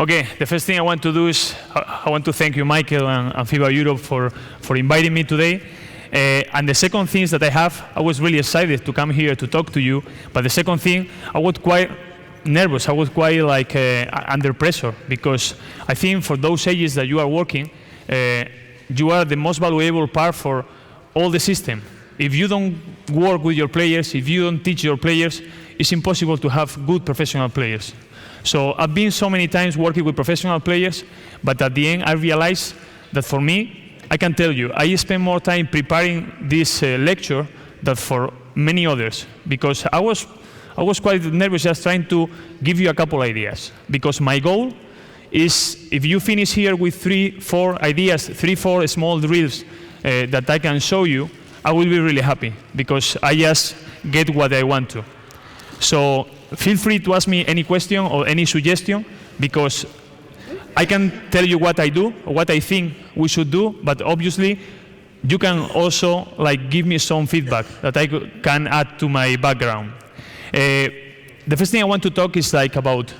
Okay, the first thing I want to do is I want to thank you, Michael, and FIBA Europe for inviting me today. And the second thing is that I was really excited to come here to talk to you. But the second thing, I was quite nervous. I was quite like under pressure, because I think for those ages that you are working, you are the most valuable part for all the system. If you don't work with your players, if you don't teach your players, it's impossible to have good professional players. So I've been so many times working with professional players, but at the end I realized that for me, I can tell you, I spend more time preparing this lecture than for many others, because I was quite nervous just trying to give you a couple ideas. Because my goal is, if you finish here with 3-4 ideas, 3-4 small drills that I can show you, I will be really happy, because I just get what I want to. So feel free to ask me any question or any suggestion, because I can tell you what I do or what I think we should do, but obviously you can also give me some feedback that I can add to my background. The first thing I want to talk is about,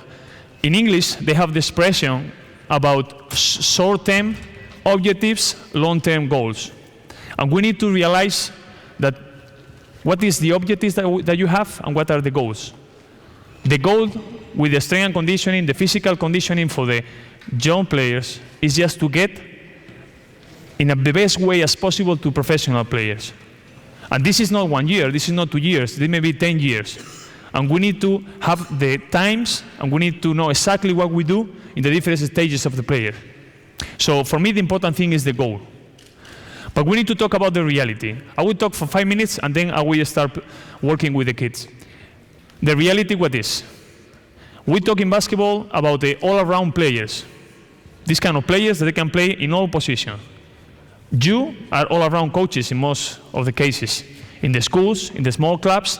in English, they have the expression about short-term objectives, long-term goals. And we need to realize that what is the objectives that you have and what are the goals. The goal with the strength and conditioning, the physical conditioning for the young players, is just to get in the best way as possible to professional players. And this is not 1 year, this is not 2 years, this may be 10 years. And we need to have the times, and we need to know exactly what we do in the different stages of the player. So for me, the important thing is the goal. But we need to talk about the reality. I will talk for 5 minutes, and then I will start working with the kids. The reality, what is? We talk in basketball about the all-around players. These kind of players that they can play in all positions. You are all-around coaches in most of the cases. In the schools, in the small clubs,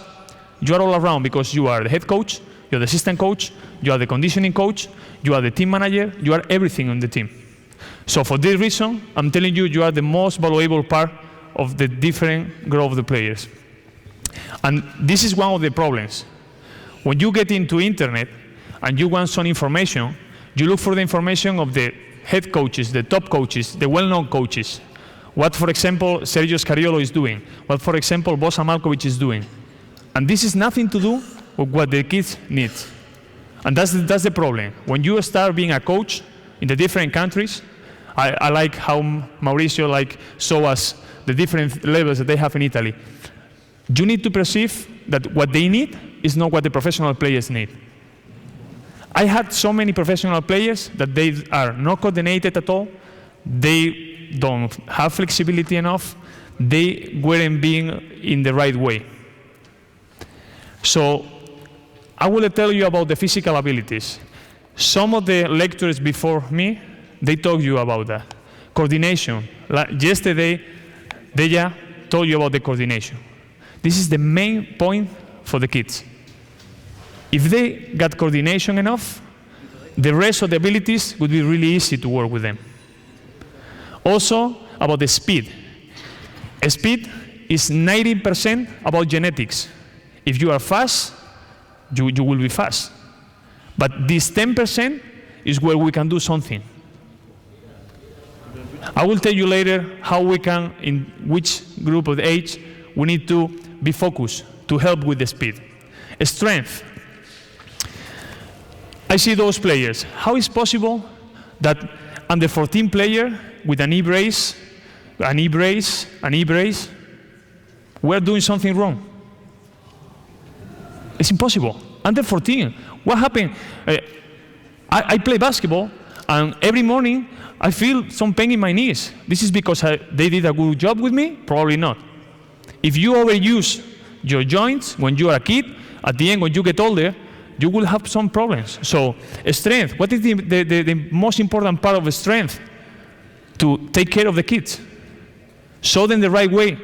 you are all around, because you are the head coach, you are the assistant coach, you are the conditioning coach, you are the team manager, you are everything on the team. So for this reason, I'm telling you, you are the most valuable part of the different growth of the players. And this is one of the problems. When you get into internet and you want some information, you look for the information of the head coaches, the top coaches, the well-known coaches. What, for example, Sergio Scariolo is doing. What, for example, Bosa Malkovich is doing. And this is nothing to do with what the kids need. And that's the problem. When you start being a coach in the different countries, I like how Mauricio show us the different levels that they have in Italy. You need to perceive that what they need is not what the professional players need. I had so many professional players that they are not coordinated at all. They don't have flexibility enough. They weren't being in the right way. So I will tell you about the physical abilities. Some of the lecturers before me, they told you about that. Coordination. Yesterday, Deja told you about the coordination. This is the main point for the kids. If they got coordination enough, the rest of the abilities would be really easy to work with them. Also, about the speed. Speed is 90% about genetics. If you are fast, you will be fast. But this 10% is where we can do something. I will tell you later how we can, in which group of age, we need to be focused to help with the speed. Strength. I see those players. How is possible that under 14 player with an E-brace, we're doing something wrong? It's impossible. Under 14. What happened? I play basketball, and every morning I feel some pain in my knees. This is because they did a good job with me? Probably not. If you overuse your joints when you are a kid, at the end, when you get older, you will have some problems. So, strength. What is the most important part of strength? To take care of the kids. Show them the right way.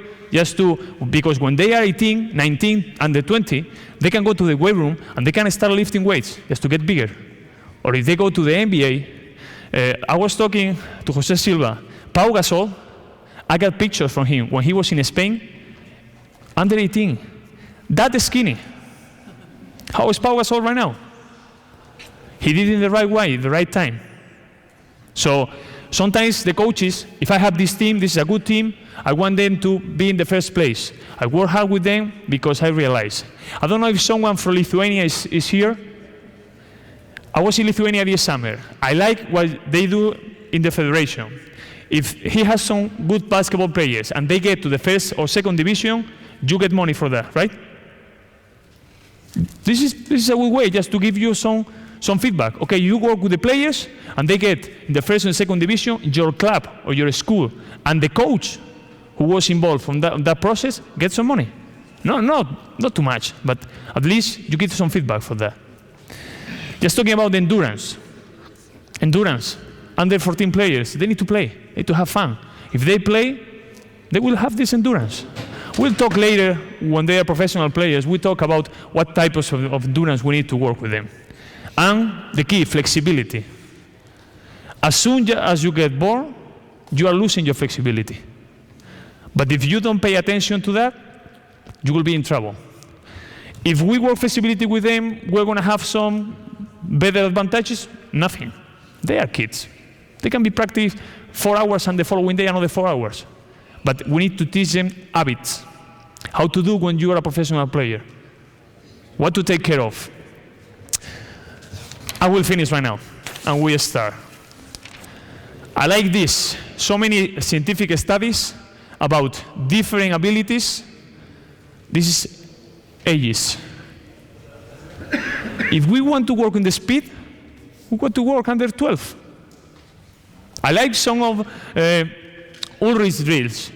Because when they are 18, 19, under 20, they can go to the weight room and they can start lifting weights just to get bigger. Or if they go to the NBA, I was talking to Jose Silva. Pau Gasol, I got pictures from him when he was in Spain, under 18. That skinny. How is Pau Gasol right now? He did it in the right way, the right time. So sometimes the coaches, if I have this team, this is a good team, I want them to be in the first place. I work hard with them because I realize. I don't know if someone from Lithuania is here. I was in Lithuania this summer. I like what they do in the federation. If he has some good basketball players and they get to the first or second division, you get money for that, right? This is a good way just to give you some feedback. Okay, you work with the players and they get in the first and second division, your club or your school, and the coach who was involved from that process gets some money. Not too much, but at least you get some feedback for that. Just talking about endurance. Endurance. Under 14 players, they need to play. They need to have fun. If they play, they will have this endurance. We'll talk later when they are professional players. We talk about what types of endurance we need to work with them. And the key, flexibility. As soon as you get bored, you are losing your flexibility. But if you don't pay attention to that, you will be in trouble. If we work flexibility with them, we're going to have some better advantages? Nothing. They are kids. They can be practiced 4 hours and the following day another 4 hours. But we need to teach them habits. How to do when you are a professional player. What to take care of. I will finish right now, and we start. I like this. So many scientific studies about different abilities. This is ages. If we want to work on the speed, we got to work under 12. I like some of Ulrich's drills.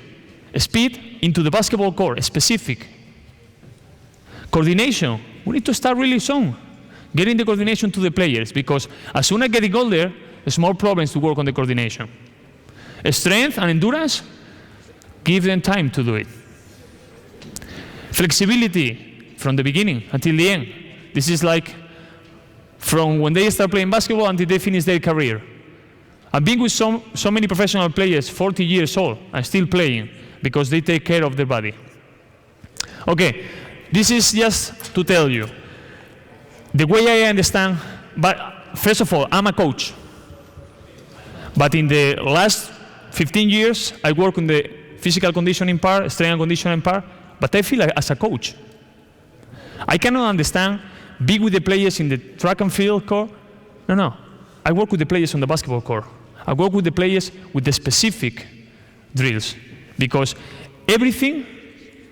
Speed into the basketball court, specific. Coordination, we need to start really soon. Getting the coordination to the players, because as soon as getting older, there's more problems to work on the coordination. Strength and endurance, give them time to do it. Flexibility from the beginning until the end. This is like from when they start playing basketball until they finish their career. I've been with so many professional players, 40 years old, and still playing because they take care of their body. Okay, this is just to tell you the way I understand. But first of all, I'm a coach. But in the last 15 years, I work on the physical conditioning part, strength and conditioning part, but I feel like as a coach. I cannot understand being with the players in the track and field court. No. I work with the players on the basketball court. I work with the players with the specific drills. Because everything,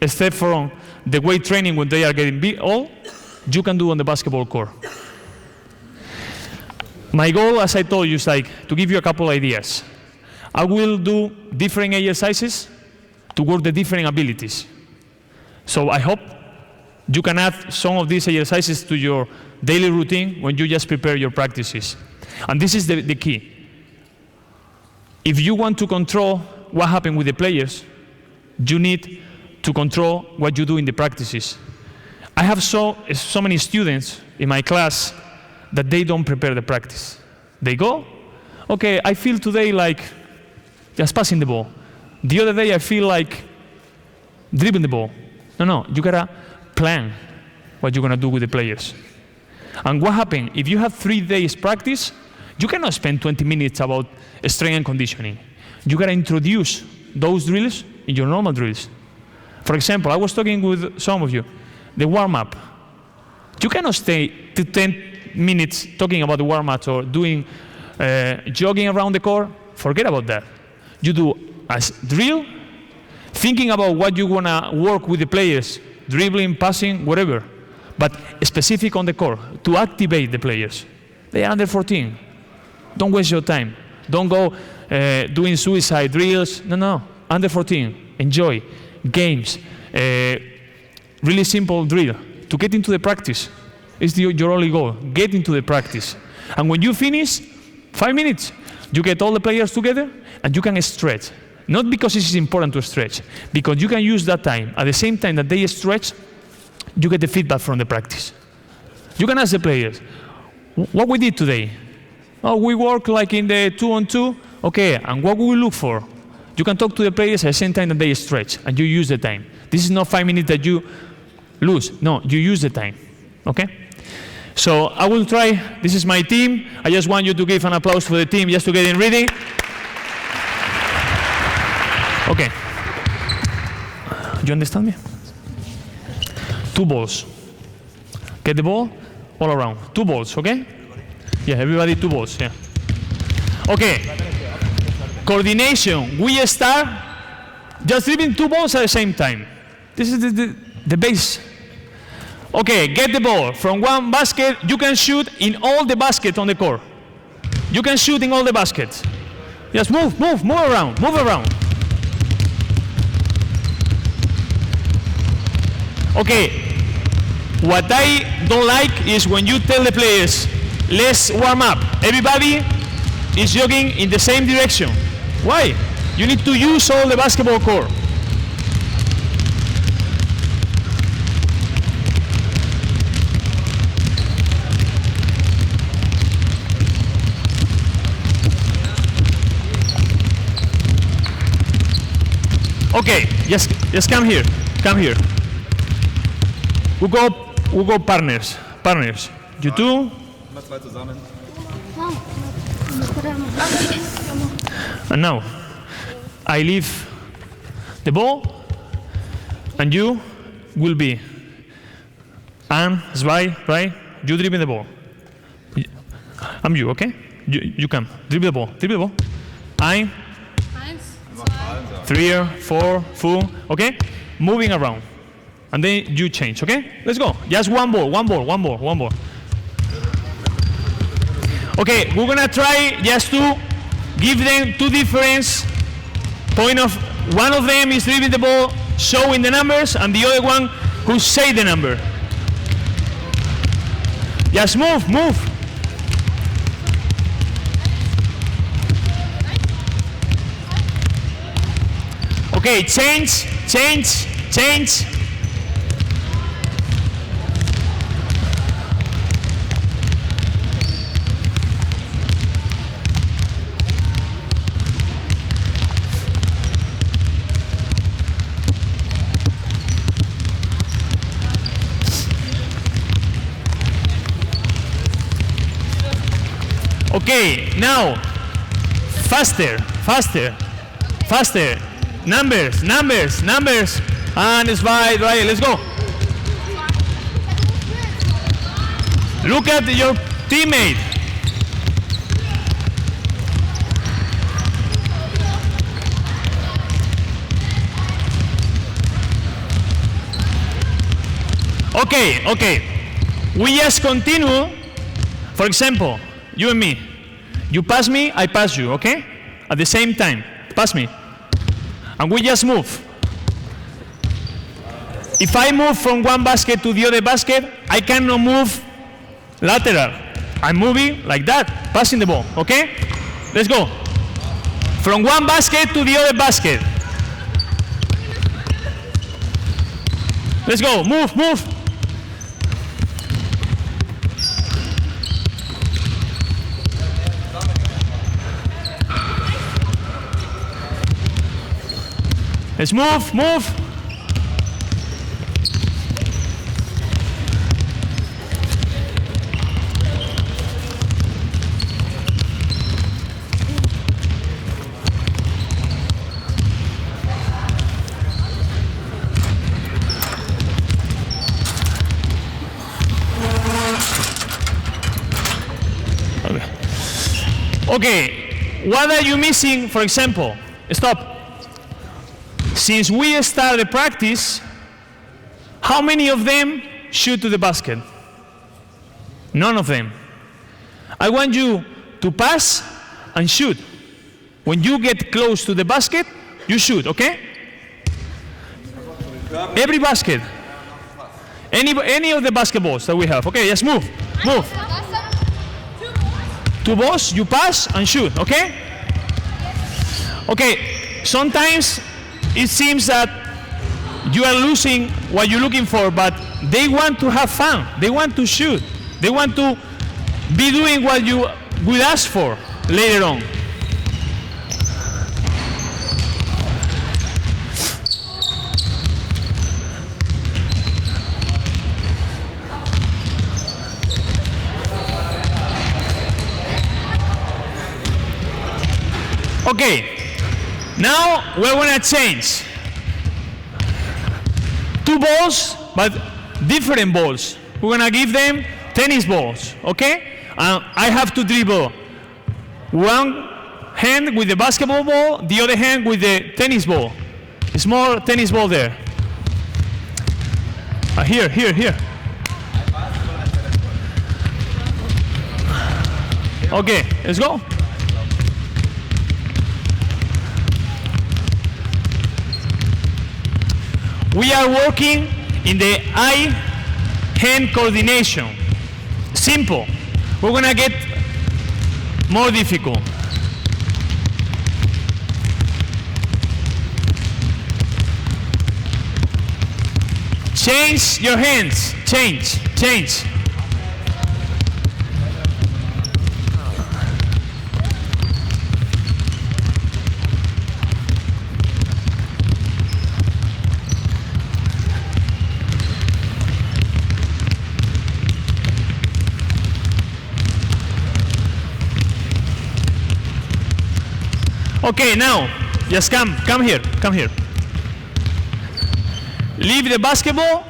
except from the weight training when they are getting big, all you can do on the basketball court. My goal, as I told you, is like to give you a couple ideas. I will do different exercises to work the different abilities. So I hope you can add some of these exercises to your daily routine when you just prepare your practices. And this is the key. If you want to control what happens with the players, you need to control what you do in the practices. I have so many students in my class that they don't prepare the practice. They go, okay, I feel today like just passing the ball. The other day I feel like dribbling the ball. No, you gotta plan what you're gonna do with the players. And what happens, if you have 3 days practice, you cannot spend 20 minutes about strength and conditioning. You gotta introduce those drills in your normal drills. For example, I was talking with some of you, the warm-up. You cannot stay to 10 minutes talking about the warm-up or doing jogging around the court. Forget about that. You do a drill, thinking about what you wanna work with the players, dribbling, passing, whatever, but specific on the court to activate the players. They are under 14. Don't waste your time. Don't go doing suicide drills. No. Under 14. Enjoy. Games. Really simple drill. To get into the practice is your only goal. Get into the practice. And when you finish, 5 minutes, you get all the players together and you can stretch. Not because it is important to stretch, because you can use that time. At the same time that they stretch, you get the feedback from the practice. You can ask the players, what we did today? Oh, we work like in the 2-on-2. Okay, and what will we look for? You can talk to the players at the same time that they stretch, and you use the time. This is not 5 minutes that you lose. No, you use the time. Okay? So I will try. This is my team. I just want you to give an applause for the team just to get in ready. Okay. You understand me? 2 balls. Get the ball all around. 2 balls, okay? Yeah, everybody 2 balls, yeah. Okay. Coordination. We start just dribbling 2 balls at the same time. This is the base. Okay, get the ball from one basket. You can shoot in all the baskets on the court. You can shoot in all the baskets. Just move around, move around. Okay, what I don't like is when you tell the players, let's warm up. Everybody is jogging in the same direction. Why? You need to use all the basketball court. Okay, just come here. Come here. We go partners. Partners. You two. And now, I leave the ball, and you will be. And zwei, right? You dribble the ball. I'm you, okay? You come. Dribble the ball. Dribble the ball. Ein. 3, 4, 5, okay? Moving around. And then you change, okay? Let's go. Just one ball. Okay, we're gonna try just to give them 2 different point of, one of them is dribbling the ball, showing the numbers, and the other one who say the number. Just move. Okay, change. Okay, now, faster. Numbers, and it's right, let's go. Look at your teammate. Okay. We just continue. For example, you and me. You pass me, I pass you, okay? At the same time, pass me. And we just move. If I move from one basket to the other basket, I cannot move lateral. I'm moving like that, passing the ball, okay? Let's go. From one basket to the other basket. Let's go, move. Let's move. Okay, what are you missing, for example? Stop. Since we started practice, how many of them shoot to the basket? None of them. I want you to pass and shoot. When you get close to the basket, you shoot, okay? Every basket. Any of the basketballs that we have. Okay, just move. 2 balls, you pass and shoot, okay? Okay, sometimes it seems that you are losing what you're looking for, but they want to have fun. They want to shoot. They want to be doing what you would ask for later on. Okay, now we're gonna change. 2 balls, but different balls. We're gonna give them tennis balls, okay? I have to dribble one hand with the basketball ball, the other hand with the tennis ball. Small tennis ball there. Here. Okay, let's go. We are working in the eye-hand coordination. Simple. We're gonna get more difficult. Change your hands. Change. Okay, now, just come here. Leave the basketball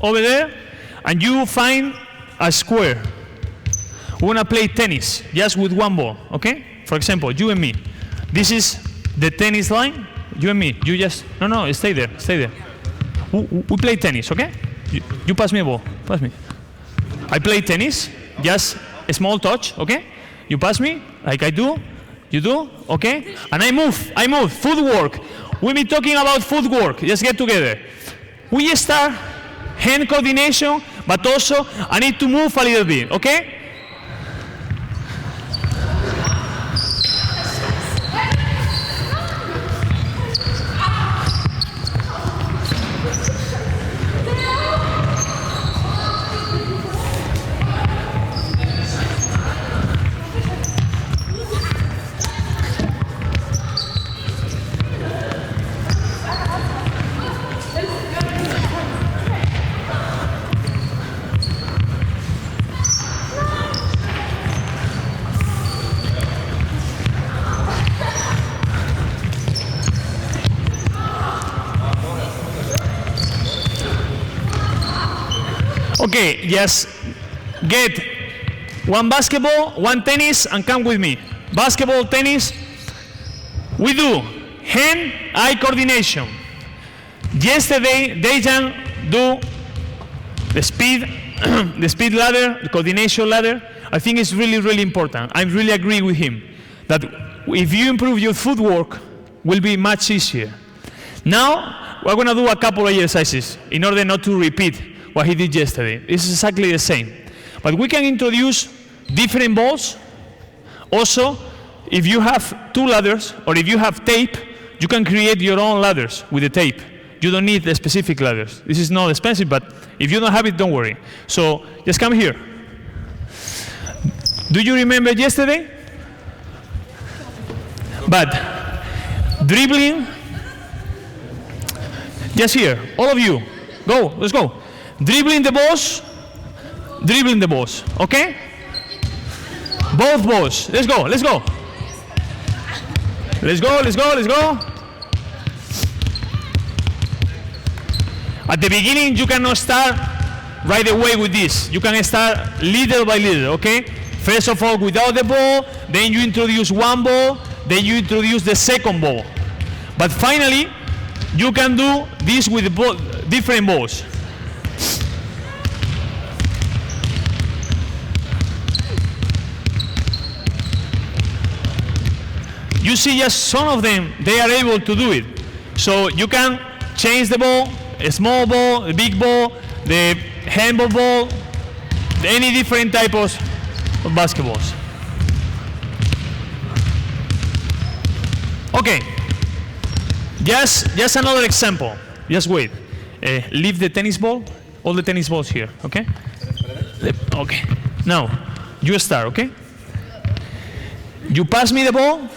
over there, and you find a square. We wanna play tennis, just with one ball, okay? For example, you and me. This is the tennis line, you and me. You just, no, stay there. We play tennis, okay? You pass me a ball, pass me. I play tennis, just a small touch, okay? You pass me, like I do, you do, okay? And I move, footwork. We've been talking about footwork, just get together. We start hand coordination, but also I need to move a little bit, okay? Okay, just get one basketball, one tennis, and come with me. Basketball, tennis. We do hand-eye coordination. Yesterday, Dejan do the speed ladder, the coordination ladder. I think it's really, really important. I really agree with him that if you improve your footwork, will be much easier. Now, we're going to do a couple of exercises in order not to repeat what he did yesterday. It's exactly the same. But we can introduce different balls. Also, if you have 2 ladders, or if you have tape, you can create your own ladders with the tape. You don't need the specific ladders. This is not expensive, but if you don't have it, don't worry. So just come here. Do you remember yesterday? But dribbling, just here, all of you, go, let's go. Dribbling the balls, okay? Both balls, let's go. At the beginning, you cannot start right away with this. You can start little by little, okay? First of all, without the ball, then you introduce one ball, then you introduce the second ball. But finally, you can do this with different balls. You see just some of them, they are able to do it. So you can change the ball, a small ball, a big ball, the handball ball, any different types of basketballs. Okay, just another example. Just wait. Leave the tennis ball, all the tennis balls here, okay? Okay, now, you start, okay? You pass me the ball,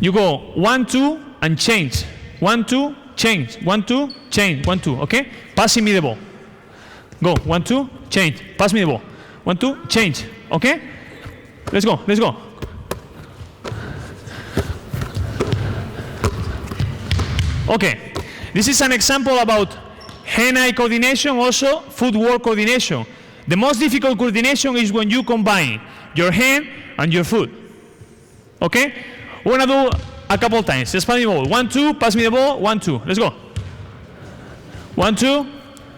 you go 1, 2, and change. 1, 2, change. 1, 2, change. 1, 2, okay? Passing me the ball. Go, 1, 2, change. Pass me the ball. 1, 2, change, okay? Let's go. Okay, this is an example about hand-eye coordination, also footwork coordination. The most difficult coordination is when you combine your hand and your foot. Okay? We're gonna do a couple times. Just pass me the ball. 1, 2, pass me the ball. 1, 2. Let's go. 1, 2,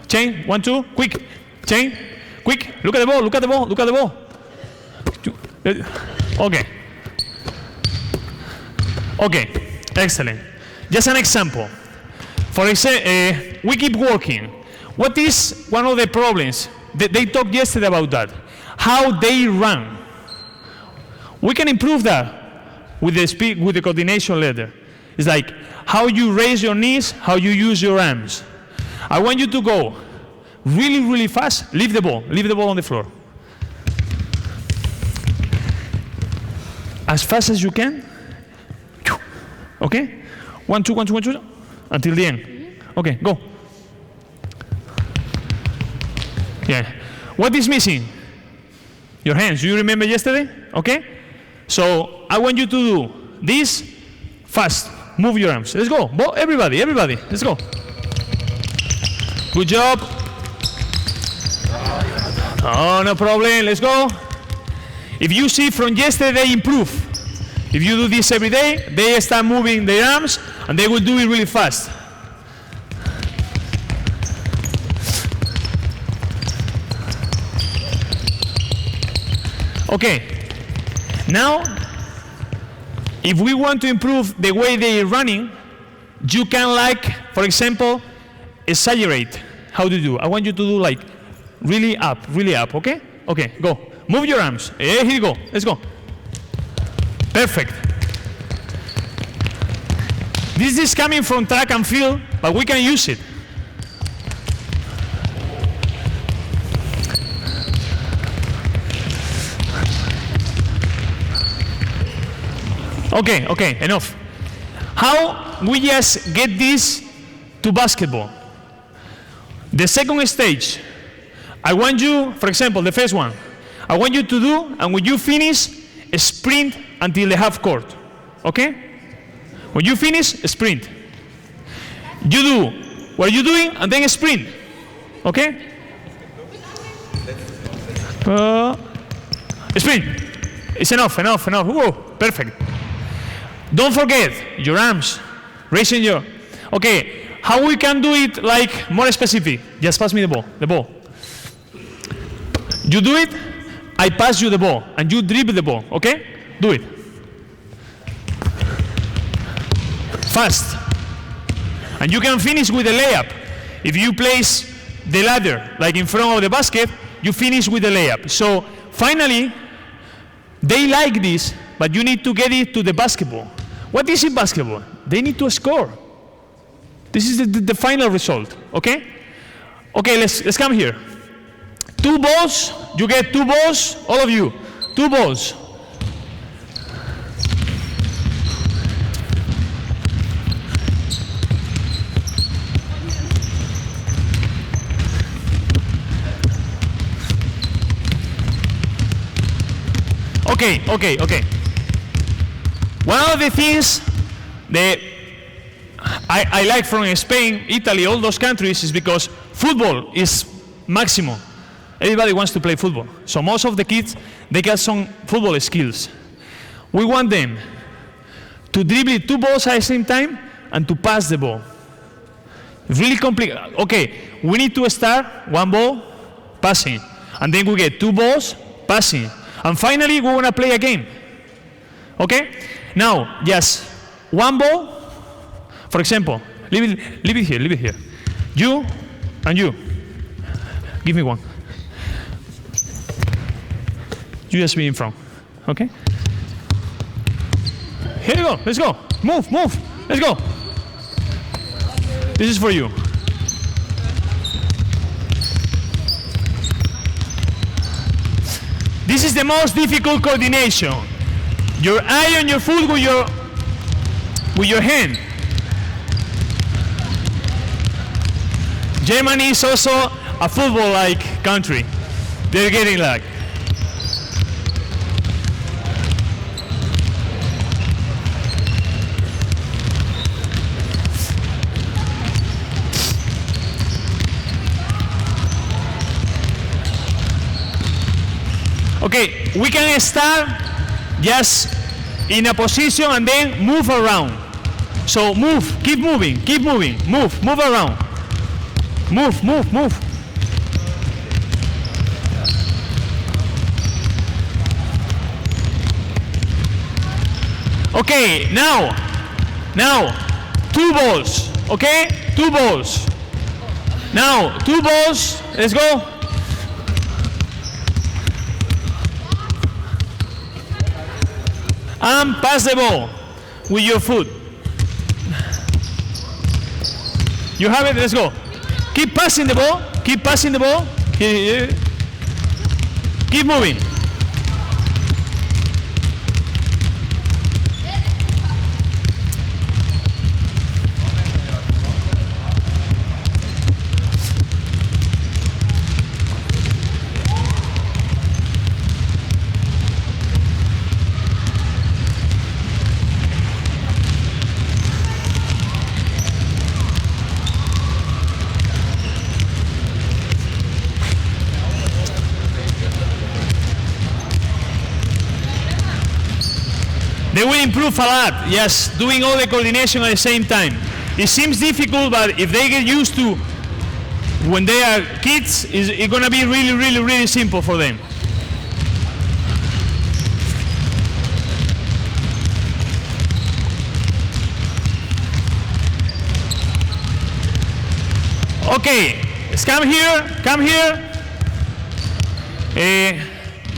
chain. 1, 2, quick. Chain. Quick. Look at the ball. Look at the ball. Look at the ball. Okay. Okay. Excellent. Just an example. For example, we keep working. What is one of the problems? They talked yesterday about that. How they run. We can improve that with the speed, with the coordination letter. It's like how you raise your knees, how you use your arms. I want you to go really, really fast. Leave the ball on the floor. As fast as you can. Okay? 1, 2, 1, 2, 1, 2, until the end. Okay, go. Yeah. What is missing? Your hands. Do you remember yesterday? Okay? So I want you to do this fast. Move your arms. Let's go. Everybody. Let's go. Good job. Oh, no problem. Let's go. If you see from yesterday, they improve. If you do this every day, they start moving their arms and they will do it really fast. Okay. Now, if we want to improve the way they are running, you can, like, for example, exaggerate how to do. I want you to do like really up, okay? Okay, go. Move your arms. Here you go. Let's go. Perfect. This is coming from track and field, but we can use it. Okay, enough. How we just get this to basketball? The second stage, I want you, for example, the first one, I want you to do, and when you finish, sprint until the half court. Okay? When you finish, sprint. You do what you're doing, and then sprint. Okay? Sprint. It's enough. Whoa, perfect. Don't forget your arms, raising your. Okay, how we can do it like more specific? Just pass me the ball. You do it, I pass you the ball, and you dribble the ball. Okay? Do it. Fast. And you can finish with a layup. If you place the ladder like in front of the basket, you finish with the layup. So finally, they like this, but you need to get it to the basketball. What is in basketball? They need to score. This is the final result, okay? Okay, let's come here. 2 balls, you get 2 balls, all of you. 2 balls. Okay. One of the things that I like from Spain, Italy, all those countries is because football is maximum. Everybody wants to play football. So most of the kids, they got some football skills. We want them to dribble 2 balls at the same time and to pass the ball. Really complicated. Okay, we need to start 1 ball, passing. And then we get 2 balls, passing. And finally, we want to play a game. Okay? Now, just 1 ball. For example, leave it here. You and you. Give me 1. You just be in front. Okay? Here you go. Let's go. Move. Let's go. This is for you. This is the most difficult coordination. Your eye on your foot with your hand. Germany is also a football-like country. They're getting like. Okay, we can start just in a position and then move around. So move, keep moving, move around. Move. Okay, now, 2 balls, okay? 2 balls. Now, 2 balls, let's go. And pass the ball with your foot. You have it, let's go. Keep passing the ball, Keep moving. They will improve a lot, yes, doing all the coordination at the same time. It seems difficult, but if they get used to when they are kids, it's going to be really simple for them. Okay, let's come here.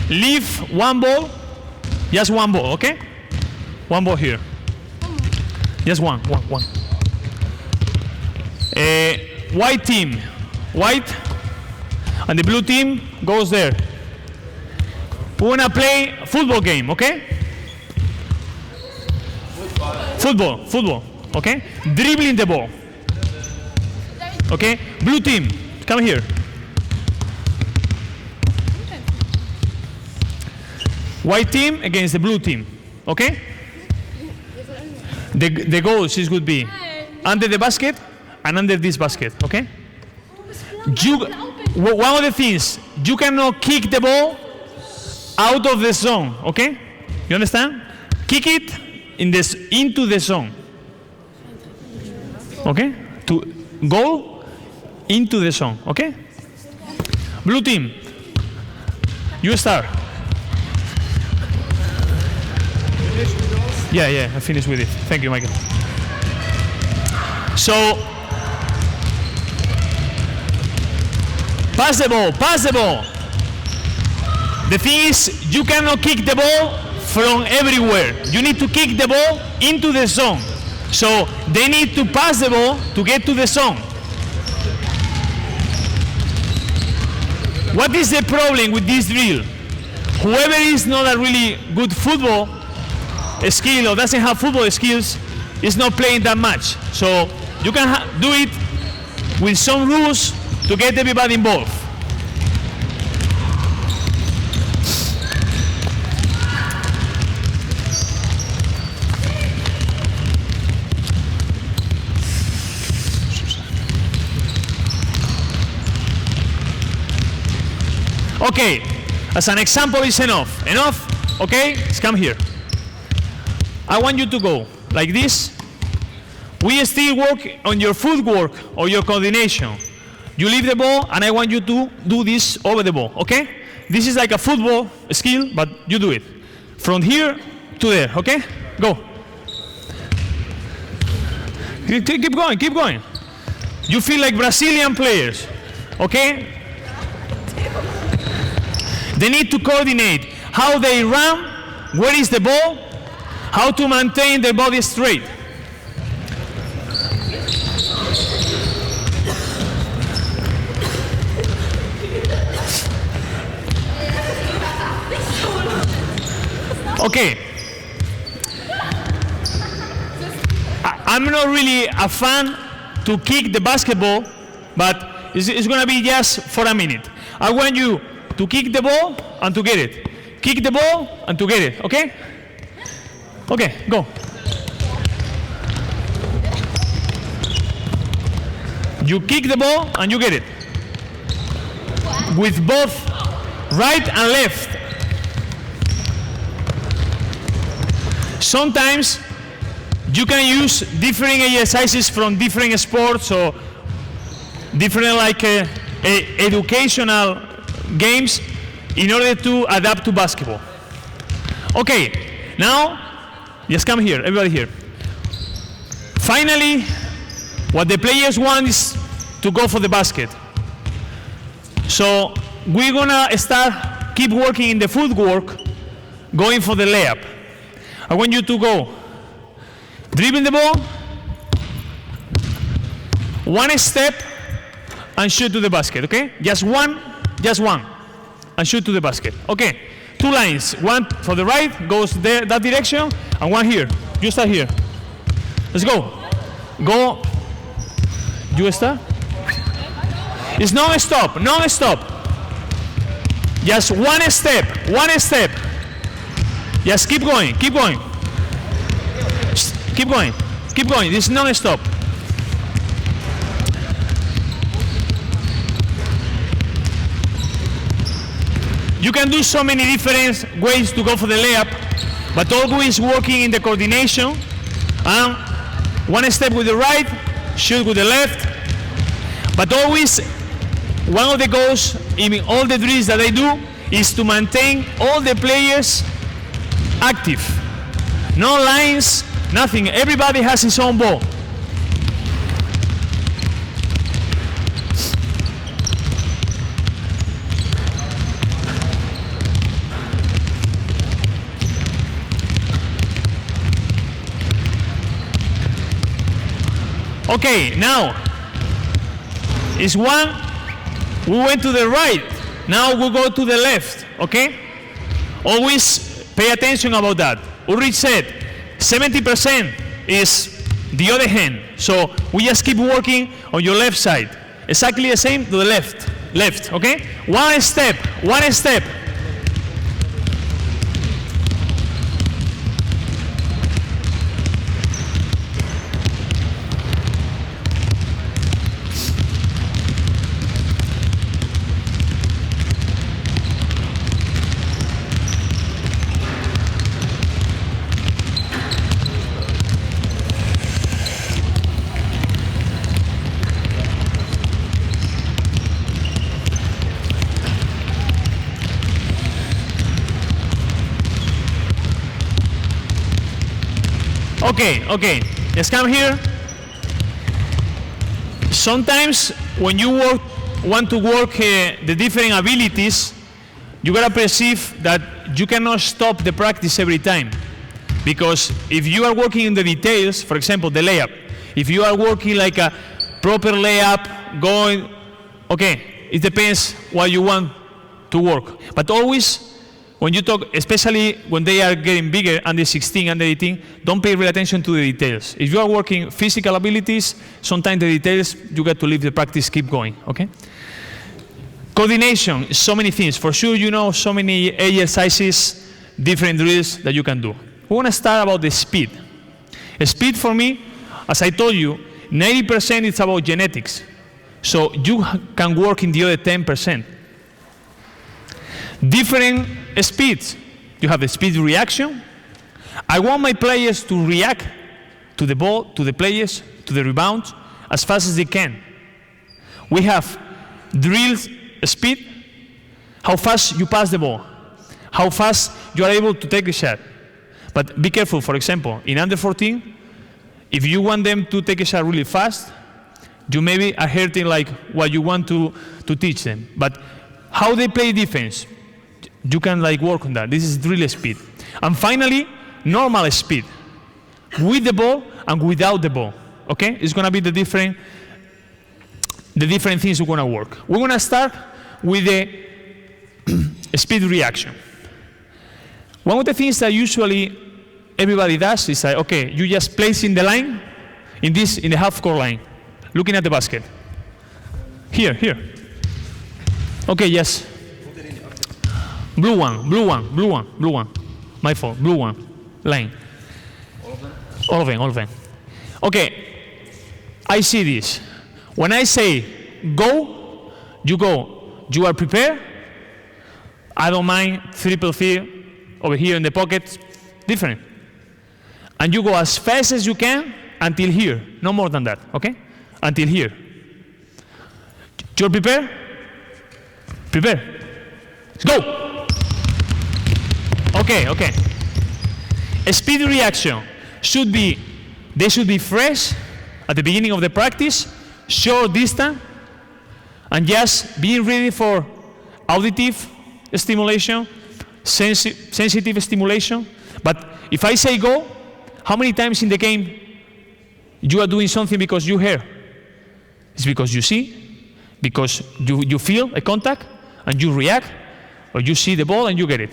Leave 1 ball, just 1 ball, okay? 1 ball here. Just one. White team, white, and the blue team goes there. We wanna play a football game, okay? Football, okay? Dribbling the ball. Okay? Blue team, come here. White team against the blue team, okay? The goals would be under the basket and under this basket, okay? One of the things, you cannot kick the ball out of the zone, okay? You understand? Kick it into the zone, okay? To go into the zone, okay? Blue team, you start. Yeah, I finished with it. Thank you, Michael. So, pass the ball. The thing is, you cannot kick the ball from everywhere. You need to kick the ball into the zone. So, they need to pass the ball to get to the zone. What is the problem with this drill? Whoever is not a really good football skill or doesn't have football skills is not playing that much. So you can do it with some rules to get everybody involved. Okay, as an example is enough. Okay, let's come here. I want you to go like this. We still work on your footwork or your coordination. You leave the ball and I want you to do this over the ball, okay? This is like a football skill, but you do it. From here to there, okay? Go. Keep going. You feel like Brazilian players, okay? They need to coordinate how they run, where is the ball, how to maintain their body straight. Okay. I'm not really a fan to kick the basketball, but it's going to be just for a minute. I want you to kick the ball and to get it. Kick the ball and to get it, okay? Okay, go. You kick the ball and you get it. With both right and left. Sometimes you can use different exercises from different sports or different educational games in order to adapt to basketball. Okay, now just come here, everybody here. Finally, what the players want is to go for the basket. So we're gonna keep working in the footwork, going for the layup. I want you to go dribbling the ball, one step, and shoot to the basket, okay? Just one, and shoot to the basket. Okay, 2 lines, one for the right, goes there, that direction, and one here. You start here. Let's go. Go. You start. It's non-stop, non-stop. Just one step, one step. Just keep going, keep going. Keep going, keep going. This is non-stop. You can do so many different ways to go for the layup, but always working in the coordination. And one step with the right, shoot with the left. But always, one of the goals in all the drills that I do is to maintain all the players active. No lines, nothing. Everybody has his own ball. Okay, now is one. We went to the right. Now we'll go to the left. Okay? Always pay attention about that. Ulrich said 70% is the other hand. So we just keep working on your left side. Exactly the same to the left. Left. Okay? One step. One step. Okay, let's come here. Sometimes when you want to work the different abilities, you gotta perceive that you cannot stop the practice every time. Because if you are working in the details, for example, the layup, if you are working like a proper layup, going, okay, it depends what you want to work. But always, when you talk, especially when they are getting bigger, under 16, under 18, don't pay real attention to the details. If you are working physical abilities, sometimes the details, you got to leave the practice, keep going, okay? Coordination, so many things. For sure, you know so many exercises, different drills that you can do. We want to start about the speed. Speed for me, as I told you, 90% is about genetics. So you can work in the other 10%. Different speeds. You have the speed reaction. I want my players to react to the ball, to the players, to the rebound as fast as they can. We have drill speed, how fast you pass the ball, how fast you are able to take the shot. But be careful, for example, in under 14, if you want them to take a shot really fast, you maybe are hurting like what you want to teach them. But how they play defense, you can like work on that. This is drill speed. And finally, normal speed, with the ball and without the ball. Okay? It's gonna be the different things we're gonna work. We're gonna start with the speed reaction. One of the things that usually everybody does is like, okay, you just place in the line, in the half-court line, looking at the basket. Here. Okay, yes. Blue one. My fault, blue one. Line. All of them. Okay, I see this. When I say go, you go. You are prepared. I don't mind triple threat over here in the pocket. Different. and you go as fast as you can until here. No more than that, okay? Until here. You're prepared? Prepare. Let's go. Okay, okay. A speed reaction should be, they should be fresh at the beginning of the practice, short distance, and just being ready for auditive stimulation, sensitive stimulation. But if I say go, how many times in the game you are doing something because you hear? It's because you see, because you feel a contact, and you react, or you see the ball and you get it.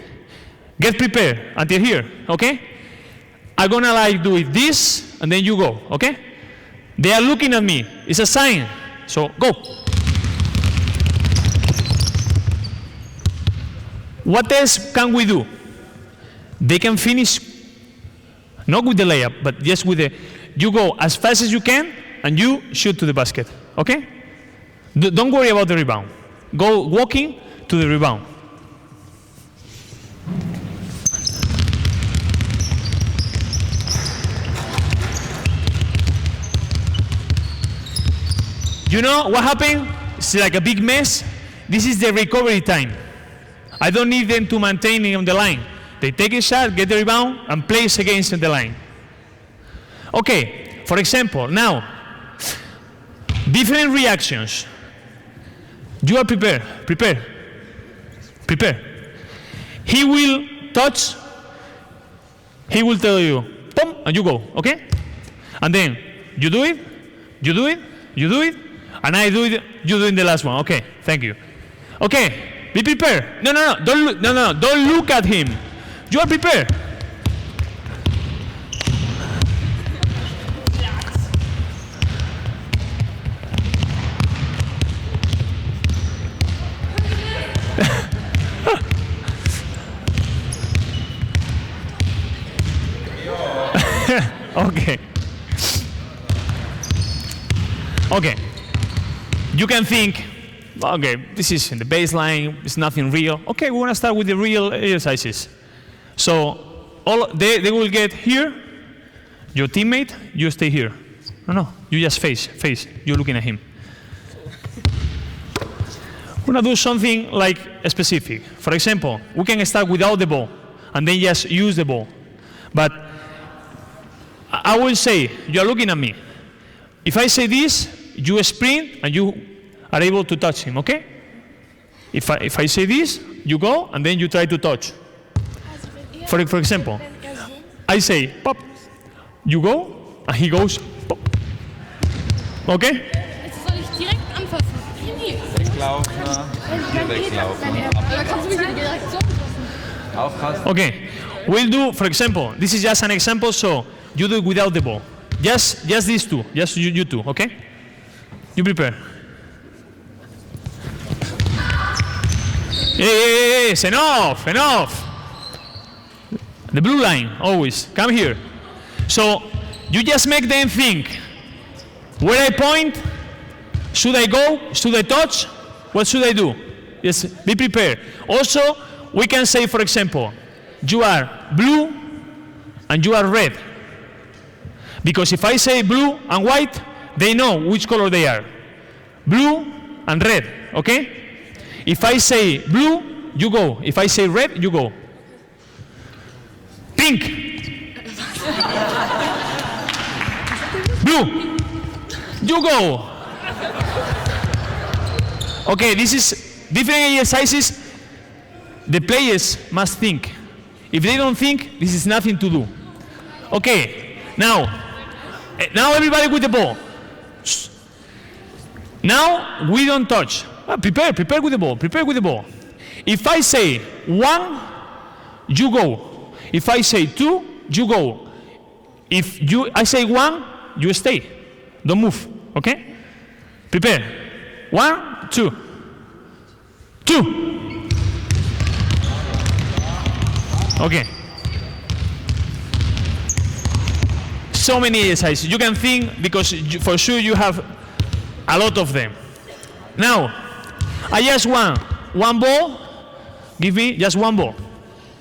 Get prepared until here, okay? I'm gonna like do it this, and then you go, okay? They are looking at me. It's a sign. So go. What else can we do? They can finish, not with the layup, but just with the, you go as fast as you can, and you shoot to the basket, okay? Don't worry about the rebound. Go walking to the rebound. You know what happened? It's like a big mess. This is the recovery time. I don't need them to maintain it on the line. They take a shot, get the rebound, and place against the line. Okay, for example, now, different reactions. You are prepared, prepare, prepare. He will touch, he will tell you, boom, and you go, okay? And then, you do it, you do it, you do it, and I do it, you do it in the last one, okay, thank you. Okay, be prepared. No, don't look at him. You are prepared. Okay. Okay. You can think, okay, this is in the baseline, it's nothing real. Okay, we want to start with the real exercises. So they will get here, your teammate, you stay here. No, you just face, you're looking at him. We're going to do something like specific. For example, we can start without the ball and then just use the ball. But I will say, you're looking at me. If I say this, you sprint and you are able to touch him, okay? If I say this, you go and then you try to touch. For example, I say pop, you go and he goes pop. Okay? Soll ich direkt anfassen? Nee. Weglaufen, hier weglaufen. Aber kannst du mich in die Direktion fassen? Aufpassen. Okay. We'll do, for example, this is just an example, so you do it without the ball. Just these two, just you two, okay? You prepare. Hey, it's enough. The blue line, always. Come here. So you just make them think. Where I point, should I go? Should I touch? What should I do? Just be prepared. Also, we can say, for example, you are blue and you are red. Because if I say blue and white, they know which color they are. Blue and red, okay? If I say blue, you go. If I say red, you go. Pink. Blue. You go. Okay, this is different exercises. The players must think. If they don't think, this is nothing to do. Okay, now everybody with the ball. Now we don't touch. Prepare with the ball. If I say 1, you go. If I say 2, you go. If I say 1, you stay. Don't move, okay? Prepare. 1, 2. 2. Okay. So many exercises. You can think, because for sure you have a lot of them. Now, I just want one ball. Give me just one ball.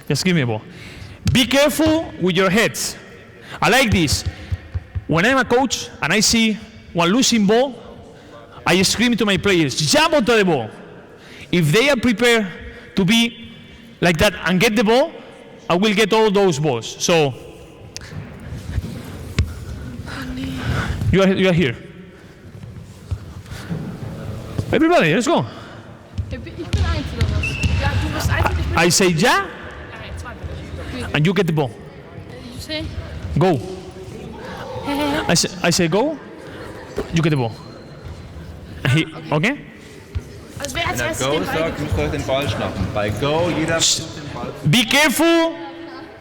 Just give me a ball. Be careful with your heads. I like this. When I'm a coach and I see one losing ball, I scream to my players, jump onto the ball. If they are prepared to be like that and get the ball, I will get all those balls. So, you are here. Everybody, let's go. Ich bin eins oder was? Ja, du bist eins und ich bin I say ja, ja, zwei bin ich. and you get the ball. You say? Go. I say go, you get the ball. Okay? Also wer als Wenn er erstes Go den Ball sagt, müsst ihr euch den Ball schnappen. Bei Go, jeder versucht den Ball zu Be careful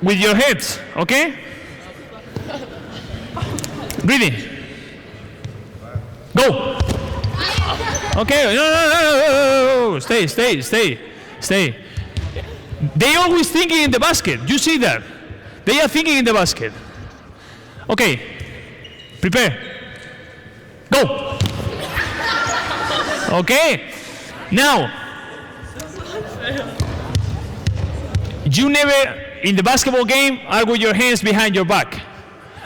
with your heads, okay? Ready? Go. Okay, no. Stay. They always thinking in the basket. You see that? They are thinking in the basket. Okay. Prepare. Go. Okay. Now, you never, in the basketball game, are with your hands behind your back.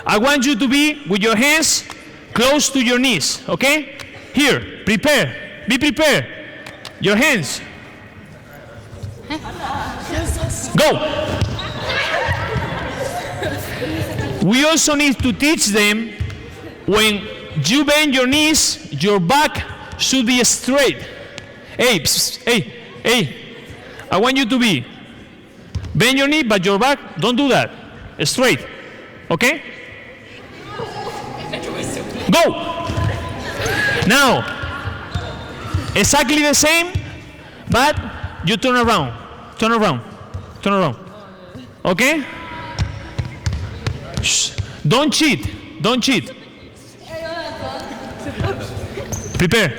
I want you to be with your hands close to your knees, okay? Here, prepare. Be prepared. Your hands. Go. We also need to teach them when you bend your knees, your back should be straight. Hey, hey. I want you to be bend your knee, but your back, don't do that. Straight. Okay? Go. Now, exactly the same, but you turn around. Okay? Shh. Don't cheat. Prepare.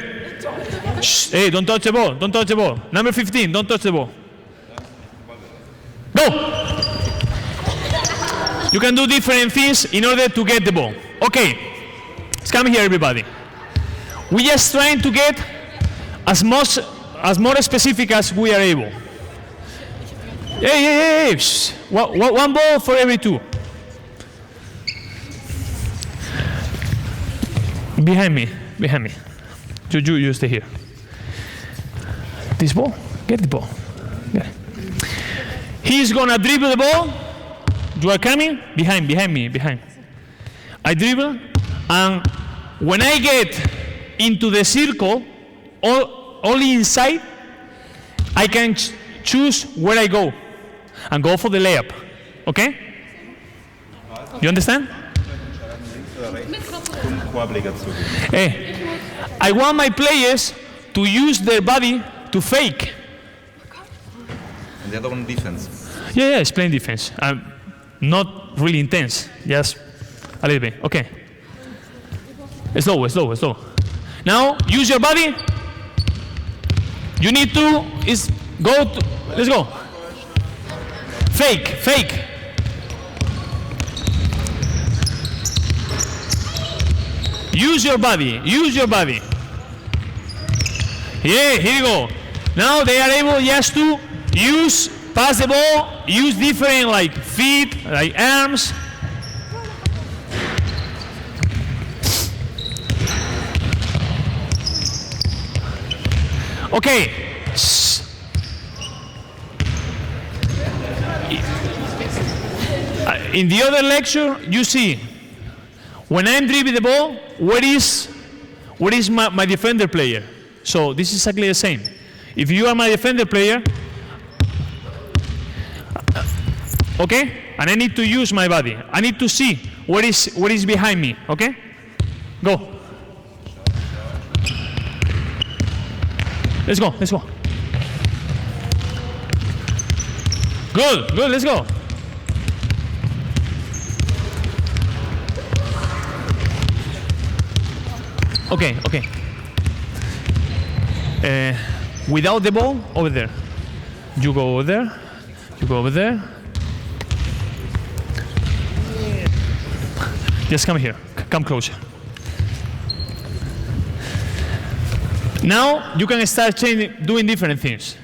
Shh. Hey, don't touch the ball. Number 15, don't touch the ball. Go. You can do different things in order to get the ball. Okay. Let's come here, everybody. We just trying to get as more specific as we are able. Hey. Shh. One ball for every two. Behind me. You stay here. This ball, get the ball. Get it. He's gonna dribble the ball. You are coming behind me. I dribble, and when I get into the circle, only inside, I can choose where I go and go for the layup. Okay? You understand? Hey, I want my players to use their body to fake. And the other one defense. Yeah, it's playing defense. Not really intense, just a little bit. Okay. Slow. Now, use your body. You need to, let's go. Fake. Use your body. Yeah, here you go. Now they are able just to pass the ball, use different like feet, like arms. Okay. In the other lecture, you see, when I'm dribbling the ball, where is my defender player? So this is exactly the same. If you are my defender player, okay, and I need to use my body, I need to see what is behind me. Okay, go. Let's go. Good. Let's go. Okay. Without the ball, over there. You go over there. Just come here. Come closer. Now you can start doing different things.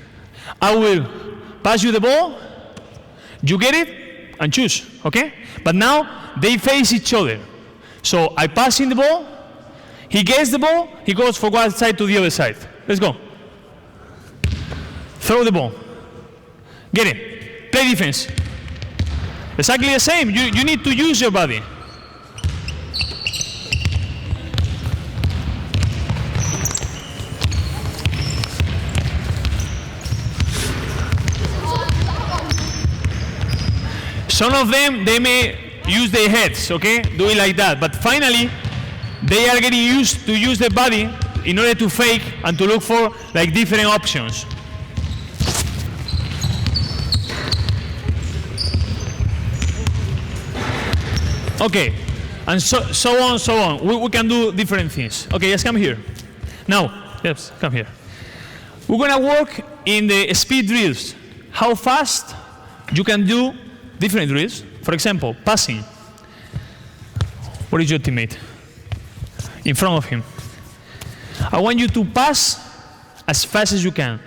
I will pass you the ball. You get it, and choose, okay? But now they face each other. So I pass in the ball, he gets the ball, he goes from one side to the other side. Let's go. Throw the ball. Get it. Play defense. Exactly the same. You need to use your body. Some of them, they may use their heads, okay? Do it like that. But finally, they are getting used to use their body in order to fake and to look for like different options. Okay, and so on. We can do different things. Okay, just come here. Now, yes, come here. We're gonna work in the speed drills. How fast you can do different drills. For example, passing. Where is your teammate? In front of him. I want you to pass as fast as you can.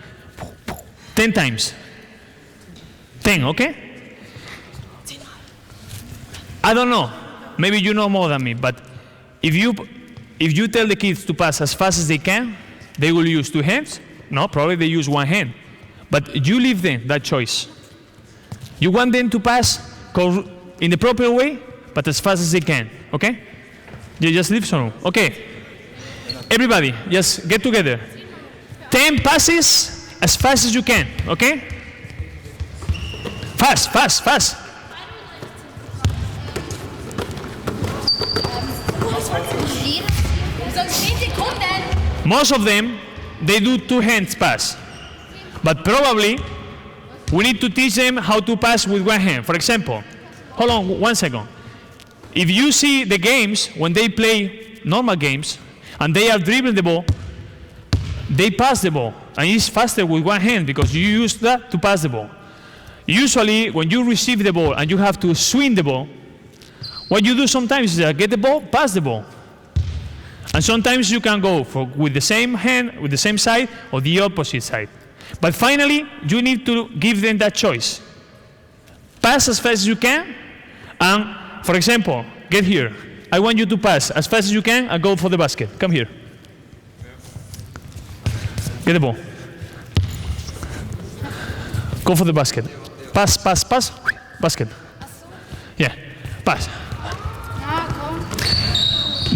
10 times. 10, okay? I don't know. Maybe you know more than me, but if you tell the kids to pass as fast as they can, they will use 2 hands. No, probably they use 1 hand. But you leave them that choice. You want them to pass in the proper way, but as fast as they can, okay? You just leave some room. Okay. Everybody, just get together. 10 passes as fast as you can, okay? Fast, fast, fast. Most of them, they do 2 hands pass. But probably, we need to teach them how to pass with 1 hand. For example, hold on 1 second. If you see the games, when they play normal games, and they are dribbling the ball, they pass the ball. And it's faster with 1 hand because you use that to pass the ball. Usually, when you receive the ball and you have to swing the ball, what you do sometimes is get the ball, pass the ball. And sometimes you can go with the same hand, with the same side, or the opposite side. But finally, you need to give them that choice. Pass as fast as you can, and for example, get here. I want you to pass as fast as you can and go for the basket. Come here. Get the ball. Go for the basket. Pass, pass, pass, basket. Yeah, pass.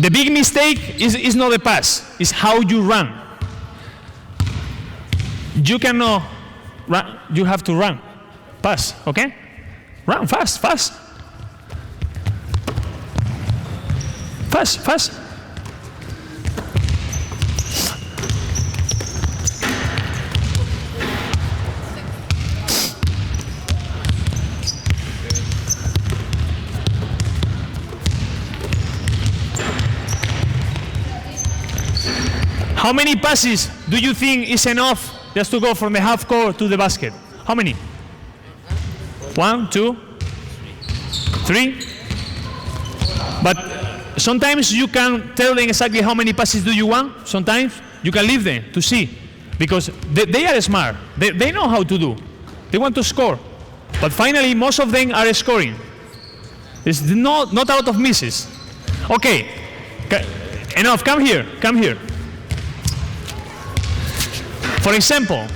The big mistake is not the pass, it's how you run. You cannot run, you have to run. Pass, okay? Run fast, fast. Fast, fast. How many passes do you think is enough just to go from the half court to the basket? How many? 1, 2, 3. But sometimes you can tell them exactly how many passes do you want. Sometimes you can leave them to see. Because they are smart. They know how to do. They want to score. But finally, most of them are scoring. It's not out of misses. Okay. Enough. Come here. Come here. For example,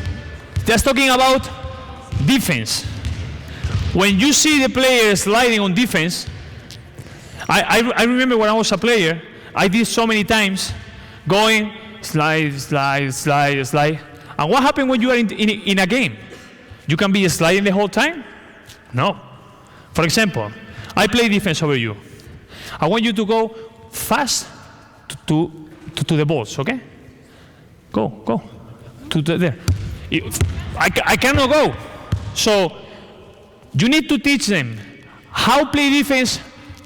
just talking about defense. When you see the player sliding on defense, I remember when I was a player, I did so many times going slide, slide, slide, slide. And what happens when you are in a game? You can be sliding the whole time? No. For example, I play defense over you. I want you to go fast to the balls, okay? Go. To there. I cannot go. So you need to teach them how to play defense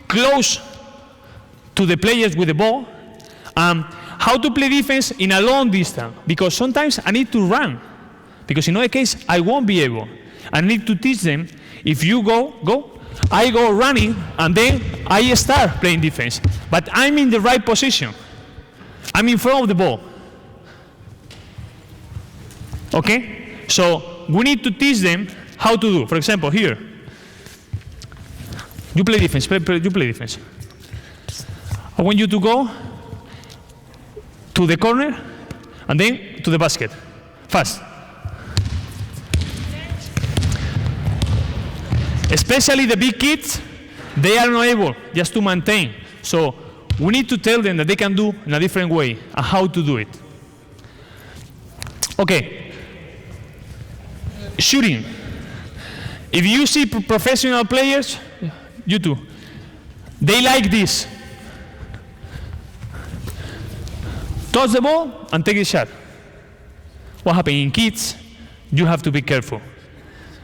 close to the players with the ball, how to play defense in a long distance, because sometimes I need to run, because in other case I won't be able. I need to teach them, if you go, I go running, and then I start playing defense. But I'm in the right position. I'm in front of the ball. Okay? So we need to teach them how to do. For example, here. You play defense. You play defense. I want you to go to the corner and then to the basket. Fast. Especially the big kids, they are not able just to maintain. So we need to tell them that they can do in a different way and how to do it. Okay. Shooting. If you see professional players, you too, they like this. Touch the ball and take the shot. What happens in kids, you have to be careful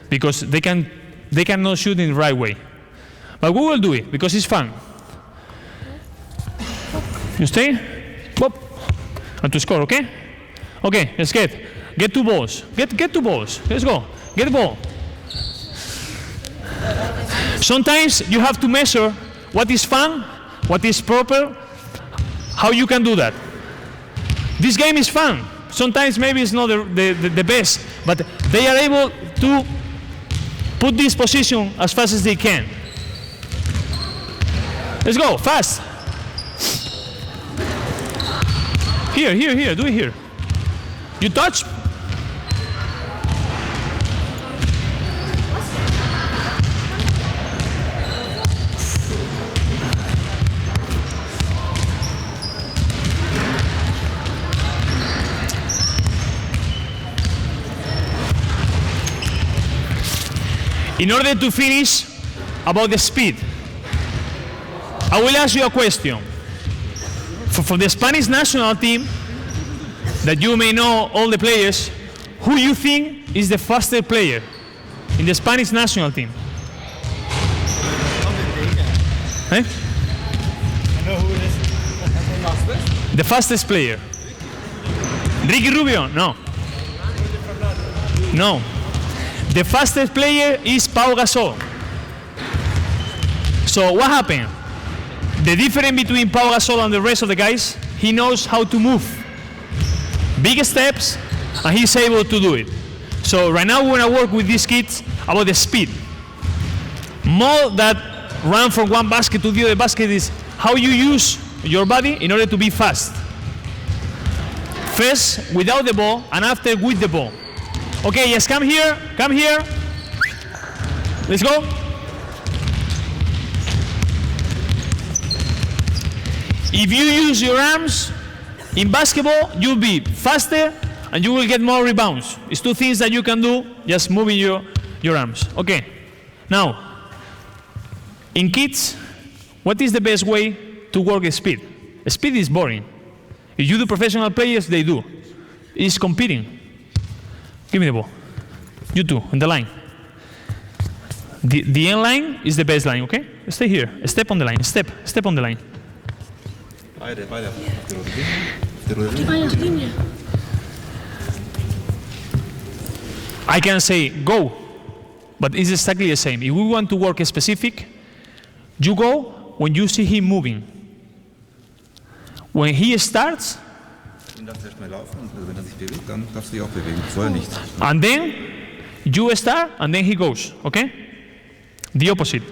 because they cannot shoot in the right way. But we will do it because it's fun. You stay, pop, and to score, okay? Okay, let's get 2 balls. Get 2 balls. Let's go. Get the ball. Sometimes you have to measure what is fun, what is proper, how you can do that. This game is fun. Sometimes maybe it's not the best, but they are able to put this position as fast as they can. Let's go, fast. Here, do it here. You touch. In order to finish about the speed, I will ask you a question. For the Spanish national team, that you may know all the players, who you think is the fastest player in the Spanish national team? Eh? I know who it is. The fastest player. Ricky Rubio? No. No. The fastest player is Pau Gasol. So what happened? The difference between Pau Gasol and the rest of the guys, he knows how to move. Big steps, and he's able to do it. So right now we're going to work with these kids about the speed. More that run from one basket to the other basket is how you use your body in order to be fast. First without the ball, and after with the ball. Okay, yes, come here. Let's go. If you use your arms in basketball, you'll be faster and you will get more rebounds. It's 2 things that you can do just moving your arms. Okay, now, in kids, what is the best way to work speed? Speed is boring. If you do professional players, they do. It's competing. Give me the ball. You two, on the line. The end line is the best line, okay? Stay here. Step on the line. Step on the line. I can say go, but it's exactly the same. If we want to work specific, you go when you see him moving. When he starts, and then you start, and then he goes, okay? The opposite.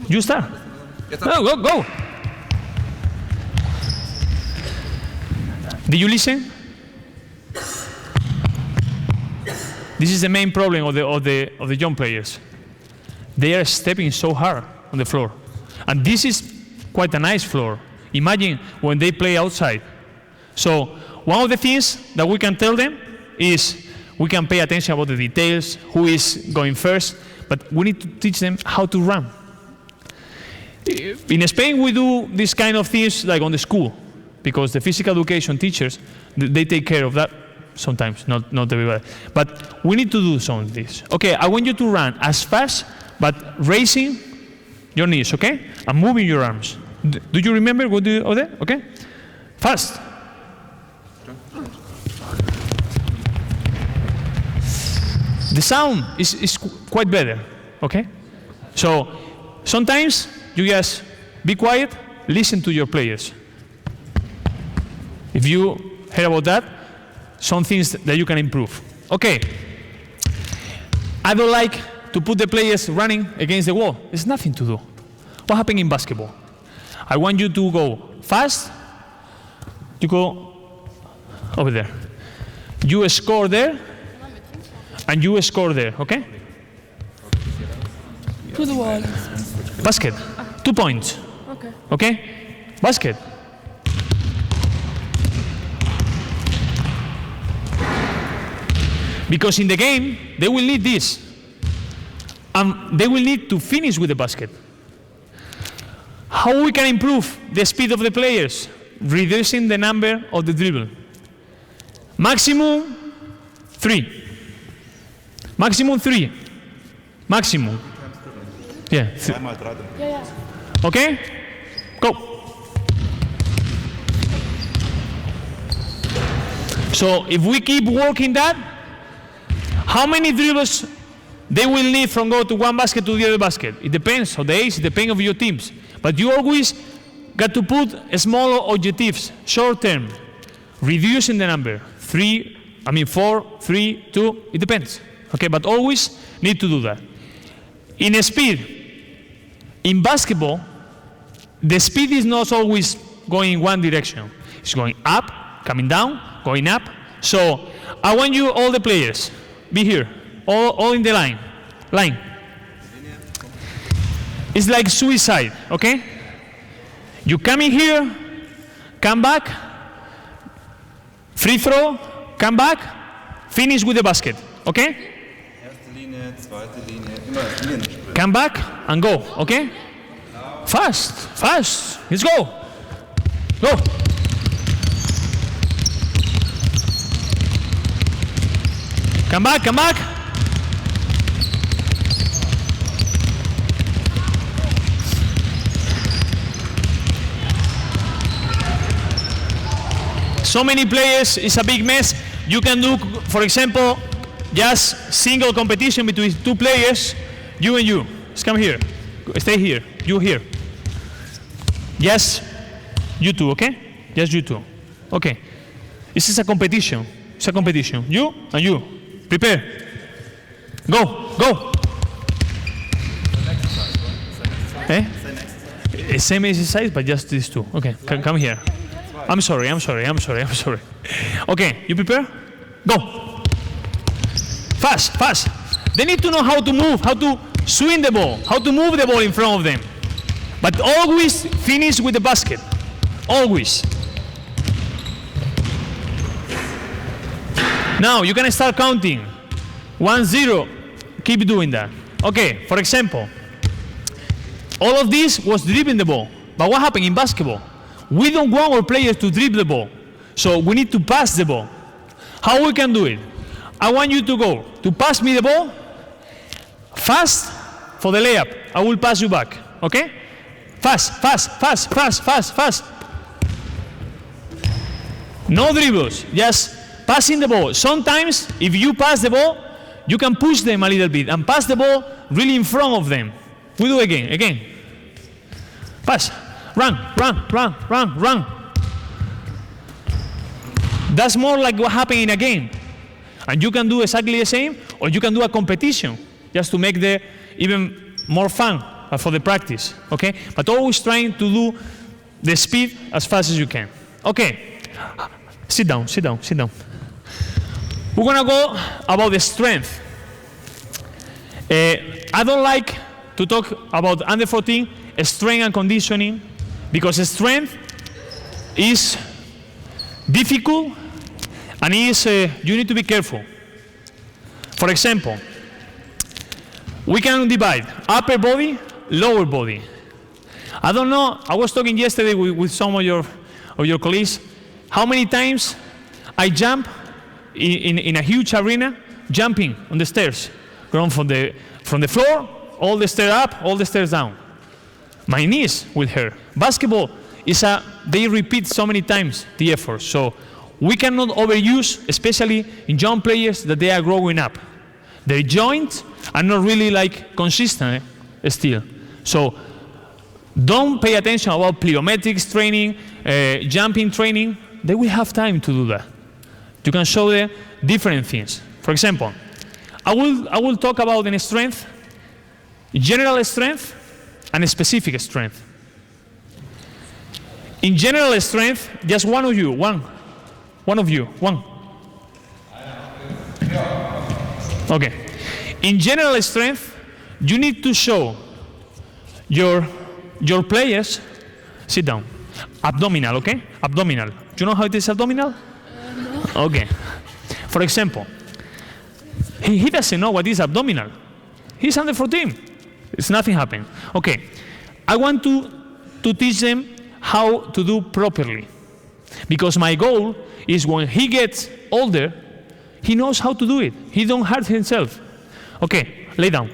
You start. No, go. Did you listen? This is the main problem of the young players. They are stepping so hard on the floor. And this is quite a nice floor. Imagine when they play outside. So one of the things that we can tell them is we can pay attention about the details, who is going first, but we need to teach them how to run. In Spain, we do this kind of things like on the school, because the physical education teachers, they take care of that sometimes, not everybody. But we need to do some of this. Okay, I want you to run as fast, but raising your knees, okay? And moving your arms. Do you remember what do that? Okay? Fast. The sound is quite better, okay? So sometimes you just be quiet, listen to your players. If you heard about that, some things that you can improve. Okay, I don't like to put the players running against the wall. There's nothing to do. What happened in basketball? I want you to go fast. You go over there. You score there, and you score there, okay? To the wall. Basket. 2 points. Okay. Okay? Basket. Because in the game, they will need this. They will need to finish with the basket. How we can improve the speed of the players? Reducing the number of the dribble. Maximum 3. Maximum 3. Maximum. Yeah. Yeah. Okay? Go. So if we keep working that, how many dribbles they will need from go to one basket to the other basket? It depends on the age, it depends on your teams. But you always got to put smaller objectives, short term, reducing the number. 4, 3, 2, it depends. Okay, but always need to do that. In speed, in basketball, the speed is not always going in one direction. It's going up, coming down, going up. So I want you, all the players, be here, all in the line. It's like suicide, okay? You come in here, come back, free throw, come back, finish with the basket, okay? Erste Linie, zweite Linie, immer Linienspiel. Come back and go, okay? Fast, let's go. Go. Come back. So many players, it's a big mess. You can do, for example, just single competition between 2 players, you and you. Just come here. Stay here. You here. Yes, you two, okay? Yes, you two. Okay. This is a competition. It's a competition. You and you. Prepare. Go. Eh? Same exercise, but just these two. Okay, come here. I'm sorry. Okay, you prepare? Go. Fast. They need to know how to move, how to swing the ball, how to move the ball in front of them. But always finish with the basket. Always. Now you can start counting. 1, 0. Keep doing that. Okay, for example, all of this was dribbling the ball. But what happened in basketball? We don't want our players to dribble the ball. So we need to pass the ball. How we can do it? I want you to go to pass me the ball fast for the layup. I will pass you back. Okay? Fast. No dribbles, just passing the ball. Sometimes, if you pass the ball, you can push them a little bit and pass the ball really in front of them. We do again. Pass. Run. That's more like what happened in a game. And you can do exactly the same, or you can do a competition, just to make the even more fun for the practice, okay? But always trying to do the speed as fast as you can. Okay, sit down. We're gonna go about the strength. I don't like to talk about under 14 strength and conditioning, because strength is difficult and you need to be careful. For example, we can divide upper body, lower body. I don't know, I was talking yesterday with some of your colleagues, how many times I jump in a huge arena, jumping on the stairs, going from the floor, all the stairs up, all the stairs down. My knees will hurt. Basketball they repeat so many times the effort. So we cannot overuse, especially in young players that they are growing up. Their joints are not really consistent still. So don't pay attention about plyometrics training, jumping training. They will have time to do that. You can show them different things. For example, I will talk about in strength general strength and specific strength. In general strength, just one of you. Okay. In general strength, you need to show your players, sit down, abdominal, okay? Abdominal. Do you know how it is abdominal? No. Okay. For example, he doesn't know what is abdominal. He's under 14. It's nothing happened. Okay. I want to teach them how to do properly. Because my goal is when he gets older, he knows how to do it. He don't hurt himself. Okay, lay down.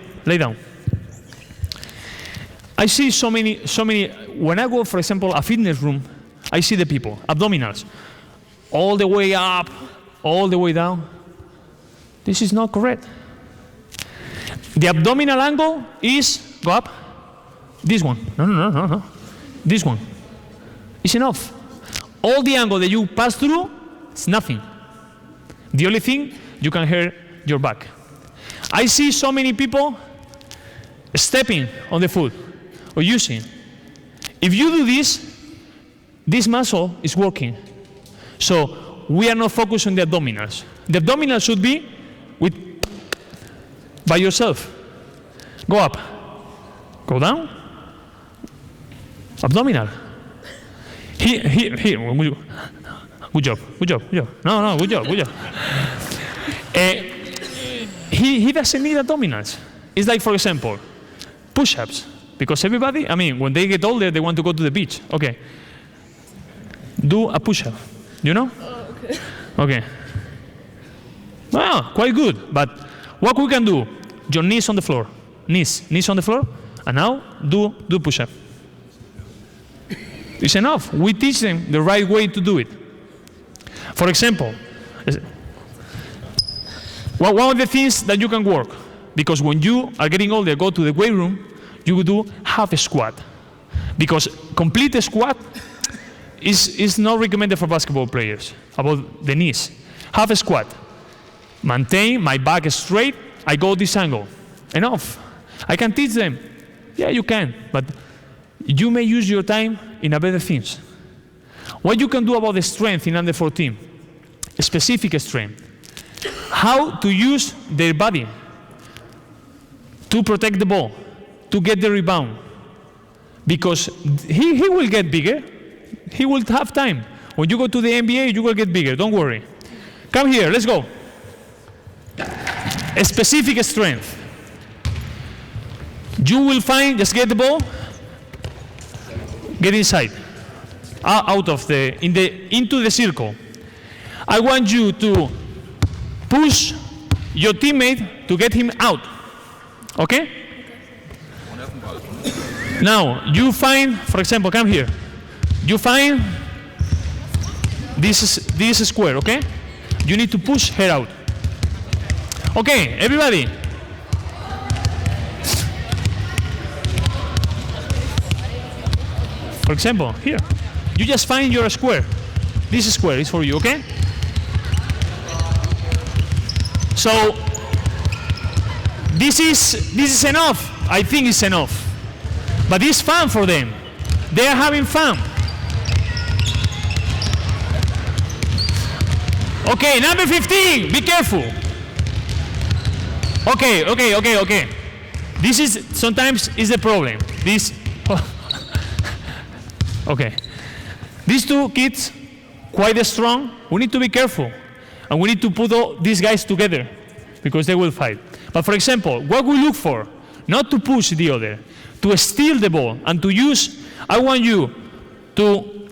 I see so many, when I go, for example, a fitness room, I see the people, abdominals, all the way up, all the way down. This is not correct. The abdominal angle is, go up, this one. No. This one. It's enough. All the angle that you pass through, it's nothing. The only thing, you can hurt your back. I see so many people stepping on the foot or using. If you do this muscle is working. So we are not focused on the abdominals. The abdominals should be by yourself. Go up. Go down. Abdominal. Here. Good job. No, good job. He doesn't need abdominals. It's like, for example, push-ups. Because everybody, when they get older, they want to go to the beach. Okay. Do a push-up. You know? Oh, okay. Okay. Well, quite good. But what we can do, your knees on the floor. Knees on the floor. And now, do push-up. It's enough. We teach them the right way to do it. For example, one of the things that you can work, because when you are getting older, go to the weight room, you will do half a squat. Because complete squat is not recommended for basketball players, about the knees. Half a squat. Maintain my back straight, I go this angle. Enough. I can teach them. Yeah, you can, but you may use your time in a better things. What you can do about the strength in under 14, specific strength. How to use their body to protect the ball, to get the rebound. Because he will get bigger, he will have time. When you go to the NBA, you will get bigger, don't worry. Come here, let's go. A specific strength. You will find, just get the ball, get inside, into the circle. I want you to push your teammate to get him out, okay? Now, you find, for example, come here. You find this square, okay? You need to push her out. Okay, everybody. For example, here. You just find your square. This square is for you, okay? So, this is enough. I think it's enough. But it's fun for them. They are having fun. Okay, number 15, be careful. Okay. This is, sometimes is the problem. Okay. These two kids, quite strong. We need to be careful. And we need to put all these guys together because they will fight. But for example, what we look for, not to push the other, to steal the ball and to use, I want you to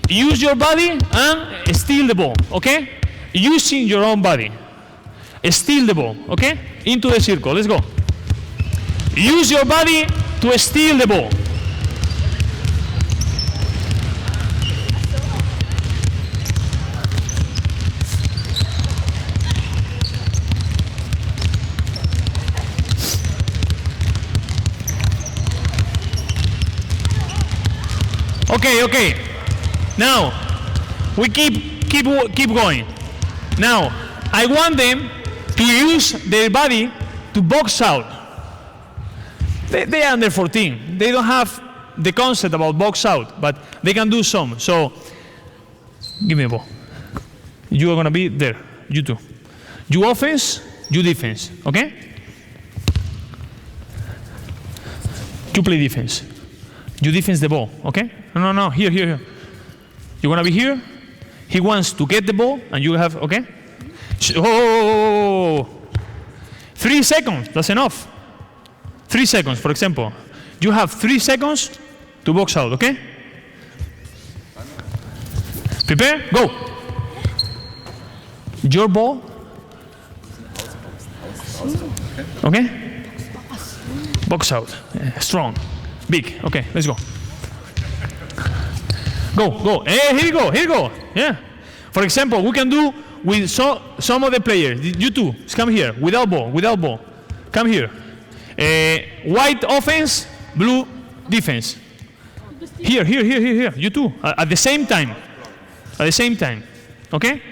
use your body and steal the ball, okay? Using your own body. Steal the ball, okay? Into the circle, let's go. Use your body to steal the ball. Okay. Now, we keep going. Now, I want them to use their body to box out. they are under 14. They don't have the concept about box out, but they can do some. So, give me a ball. You are going to be there, you two. You offense, you defense, okay? You play defense. You defense the ball, okay? No, here. You're going to be here. He wants to get the ball, and you have, okay? Oh, 3 seconds, that's enough. 3 seconds, for example. You have 3 seconds to box out, okay? Prepare, go. Your ball. Okay? Box out. Strong. Big. Okay, let's go. Go. Hey, here you go. Yeah. For example, we can do with some of the players. You two, come here. Without ball. Come here. White offense, blue defense. Here. You two. At the same time. Okay?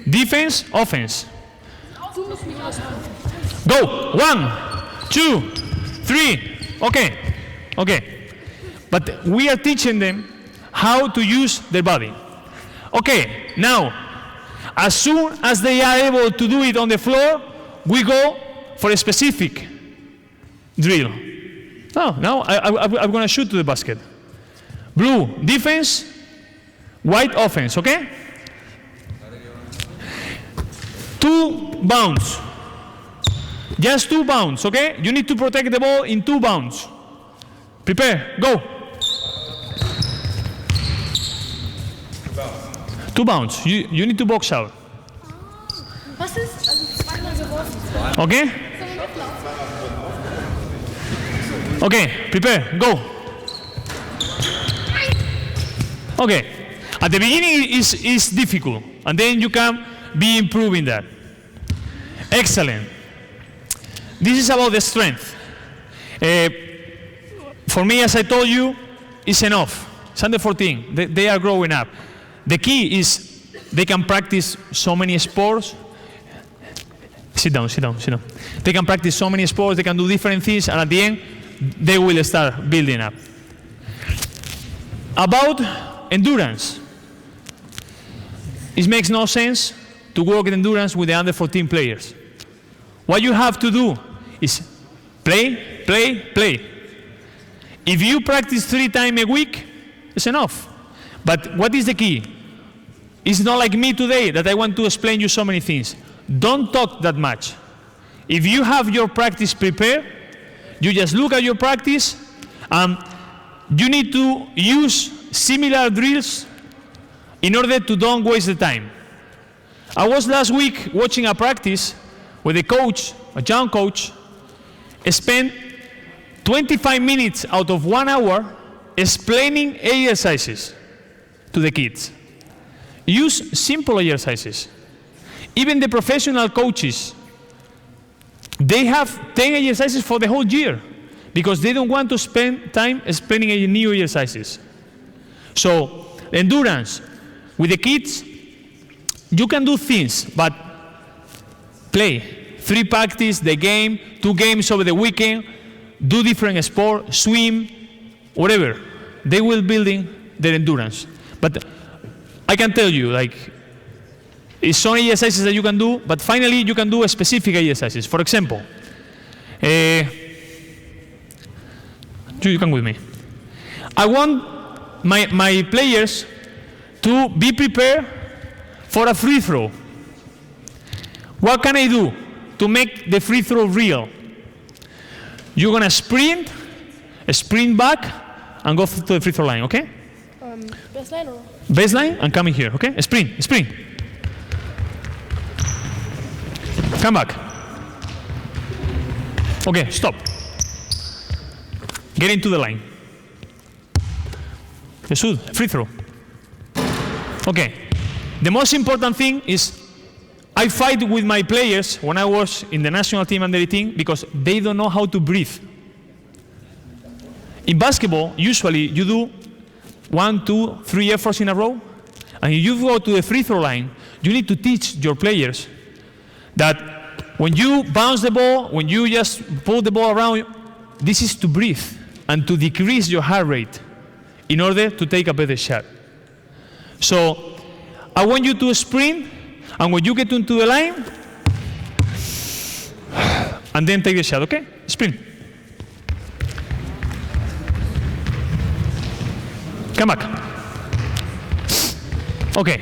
Defense, offense. Go. 1, 2, 3. Okay. But we are teaching them how to use their body. Okay, now, as soon as they are able to do it on the floor, we go for a specific drill. Now I'm going to shoot to the basket. Blue, defense, white, offense, okay? 2 bounds. Just 2 bounds, okay? You need to protect the ball in 2 bounds. Prepare, go. 2 bounds. You need to box out. Was ist? Also zweimal geworfen. Okay? Okay, prepare, go. Okay. At the beginning is difficult, and then you can be improving that. Excellent. This is about the strength. For me, as I told you, it's enough. It's under 14. They are growing up. The key is they can practice so many sports. Sit down. They can practice so many sports, they can do different things, and at the end, they will start building up. About endurance. It makes no sense to work in endurance with the under 14 players. What you have to do is play. If you practice 3 times a week, it's enough. But what is the key? It's not like me today that I want to explain you so many things. Don't talk that much. If you have your practice prepared, you just look at your practice, and you need to use similar drills in order to don't waste the time. I was last week watching a practice where the coach, a young coach, spent 25 minutes out of 1 hour explaining exercises to the kids. Use simple exercises. Even the professional coaches, they have 10 exercises for the whole year because they don't want to spend time explaining new exercises. So, endurance. With the kids, you can do things, but play. 3 practice, the game, 2 games over the weekend, do different sport, swim, whatever. They will building their endurance. But I can tell you, it's some exercises that you can do, but finally you can do specific exercises. For example, you come with me. I want my players to be prepared for a free throw. What can I do to make the free throw real? You're going to sprint back, and go to the free throw line, okay? Baseline or? Baseline and coming here, okay? Sprint. Come back. Okay, stop. Get into the line. Free throw. Okay. The most important thing is I fight with my players when I was in the national team under 18 because they don't know how to breathe. In basketball, usually you do 1, 2, 3 efforts in a row, and if you go to the free throw line, you need to teach your players that when you bounce the ball, when you just pull the ball around, this is to breathe and to decrease your heart rate in order to take a better shot. So I want you to sprint, and when you get into the line, and then take the shot, okay? Sprint. Come back. Okay.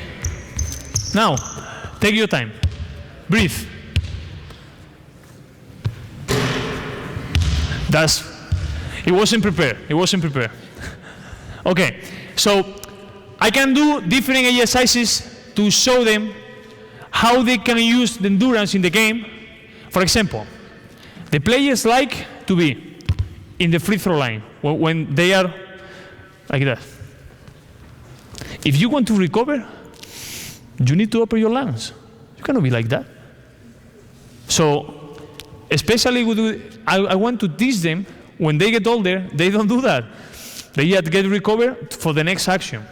Now, take your time. Breathe. It wasn't prepared. It wasn't prepared. Okay. So I can do different exercises to show them how they can use the endurance in the game. For example, the players like to be in the free throw line when they are like that. If you want to recover, you need to open your lungs. You cannot be like that. So, especially I want to teach them, when they get older, they don't do that. They have to get recovered for the next action.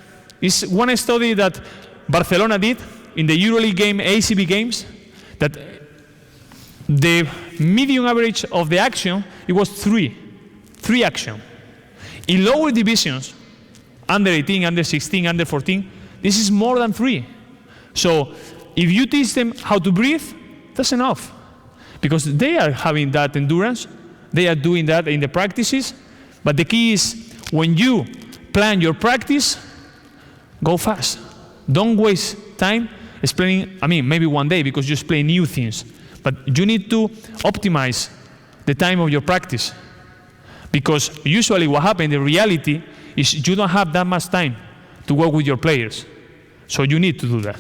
It's one study that Barcelona did in the EuroLeague game, ACB games, that the median average of the action, it was three action. In lower divisions, under 18, under 16, under 14, this is more than 3. So if you teach them how to breathe, that's enough. Because they are having that endurance, they are doing that in the practices, but the key is when you plan your practice, go fast. Don't waste time explaining, maybe one day because you explain new things, but you need to optimize the time of your practice. Because usually what happens in reality is you don't have that much time to work with your players. So you need to do that.